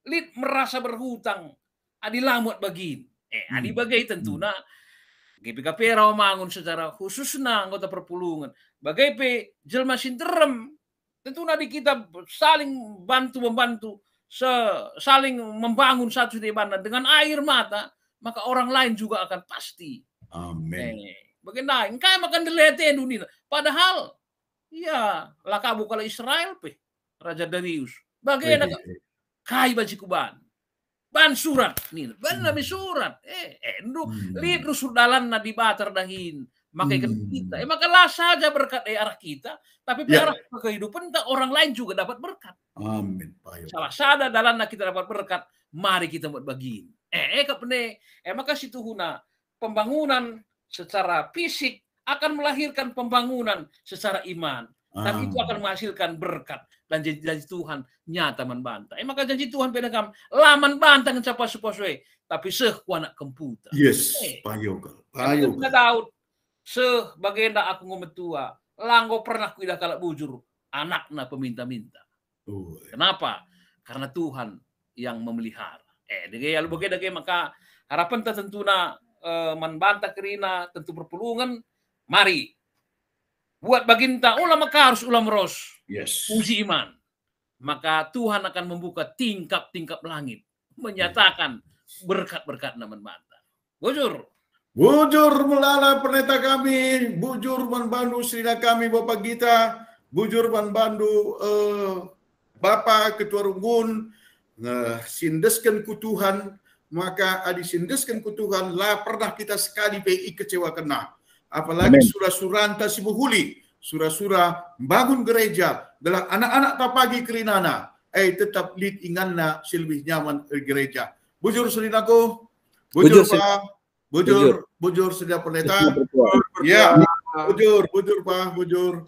lid merasa berhutang adi lamut bagin. Adi bagai tentunya GPKP rawamangun secara khususnya anggota perpulungan. Bagai pe jelma sinterem tentunya di kita saling bantu-membantu, saling membangun satu di mana dengan air mata, maka orang lain juga akan pasti. Amin. Bagaimana? Engkau makan delete dunia. Padahal ya lakabu kalau Israel pe Raja Darius. Bagaimana kai bajikuban. Ban surat nih, ban nami surat. Lihat surdalan na dibatar dahin. Makanya kita, maka lah saja berkat arah kita, tapi arah kehidupan orang lain juga dapat berkat. Amin. Salah sada dalam kita dapat berkat, mari kita buat bagiin. Maka situhuna pembangunan secara fisik akan melahirkan pembangunan secara iman. Dan itu akan menghasilkan berkat dan janji Tuhan nyata membantah. Maka janji Tuhan pedagam laman bantah dengan siapa supaya tapi anak komputer. Yes, payogal. Daud bagaimana aku ngometua, langgo pernah kuidah kalak bujur anakna peminta-minta. Kenapa? Karena Tuhan yang memelihara. Maka harapan tentunya membantah kerina tentu perpulungan. Mari buat baginta ulama harus ulama ros. Yes. Uji iman. Maka Tuhan akan membuka tingkap-tingkap langit, menyatakan berkat-berkat naman bantah. Bujur melala pendeta kami, bujur manbandu srina kami Bapak Gita, bujur manbandu Bapak Ketua Rungun, sindeskan ku Tuhan, maka disindeskan ku Tuhan lah pernah kita sekali PI kecewa kena. Apalagi surah-surah anta sibuhuli, surah-surah bangun gereja, adalah anak-anak tapagi kerinana, tetap lid inganna silbih nyaman gereja. Bujur selinaku, bujur Pak, bujur sedia pendeta. Ya, bujur Pak, bujur.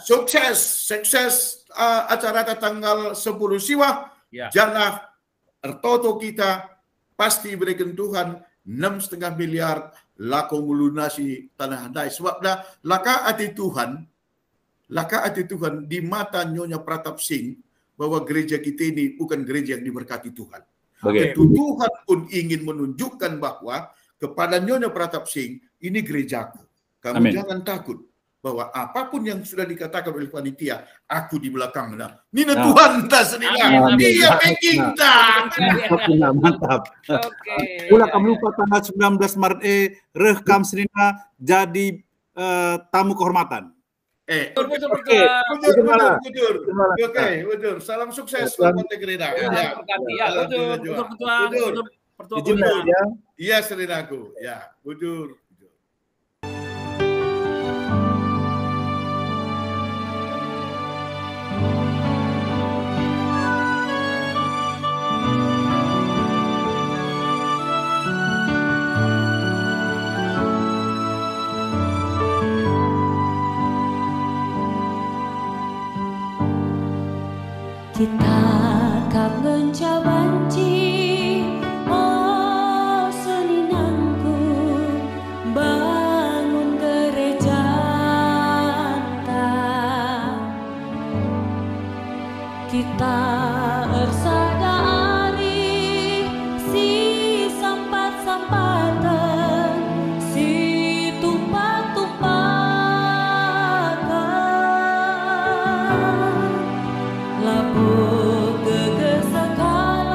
Sukses acara tanggal 10 siwa. Jangan ertoto kita pasti berikan Tuhan 6,5 miliar lako melunasi tanah handai. Sebab dah laka hati Tuhan di mata Nyonya Pratap Singh bahwa gereja kita ini bukan gereja yang diberkati Tuhan. Tentu Tuhan pun ingin menunjukkan bahwa kepada Nyonya Pratap Singh, ini gerejaku. Kamu jangan takut bahwa apapun yang sudah dikatakan oleh panitia, aku di belakangnya. Nina Tuhan tak senila. Dia pekinta. Mantap. Pula kamu lupa tanggal 19 Maret rekam senina jadi tamu kehormatan. Bujur. Salam sukses buat Gerida. Bujur. Iya, serinaku. Ya, bujur. Kita akan mencabanci seninangku bangun gereja kita ersadari si sampat-sampatan si tumpah-tumpahan labu gegesakan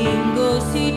Inggo si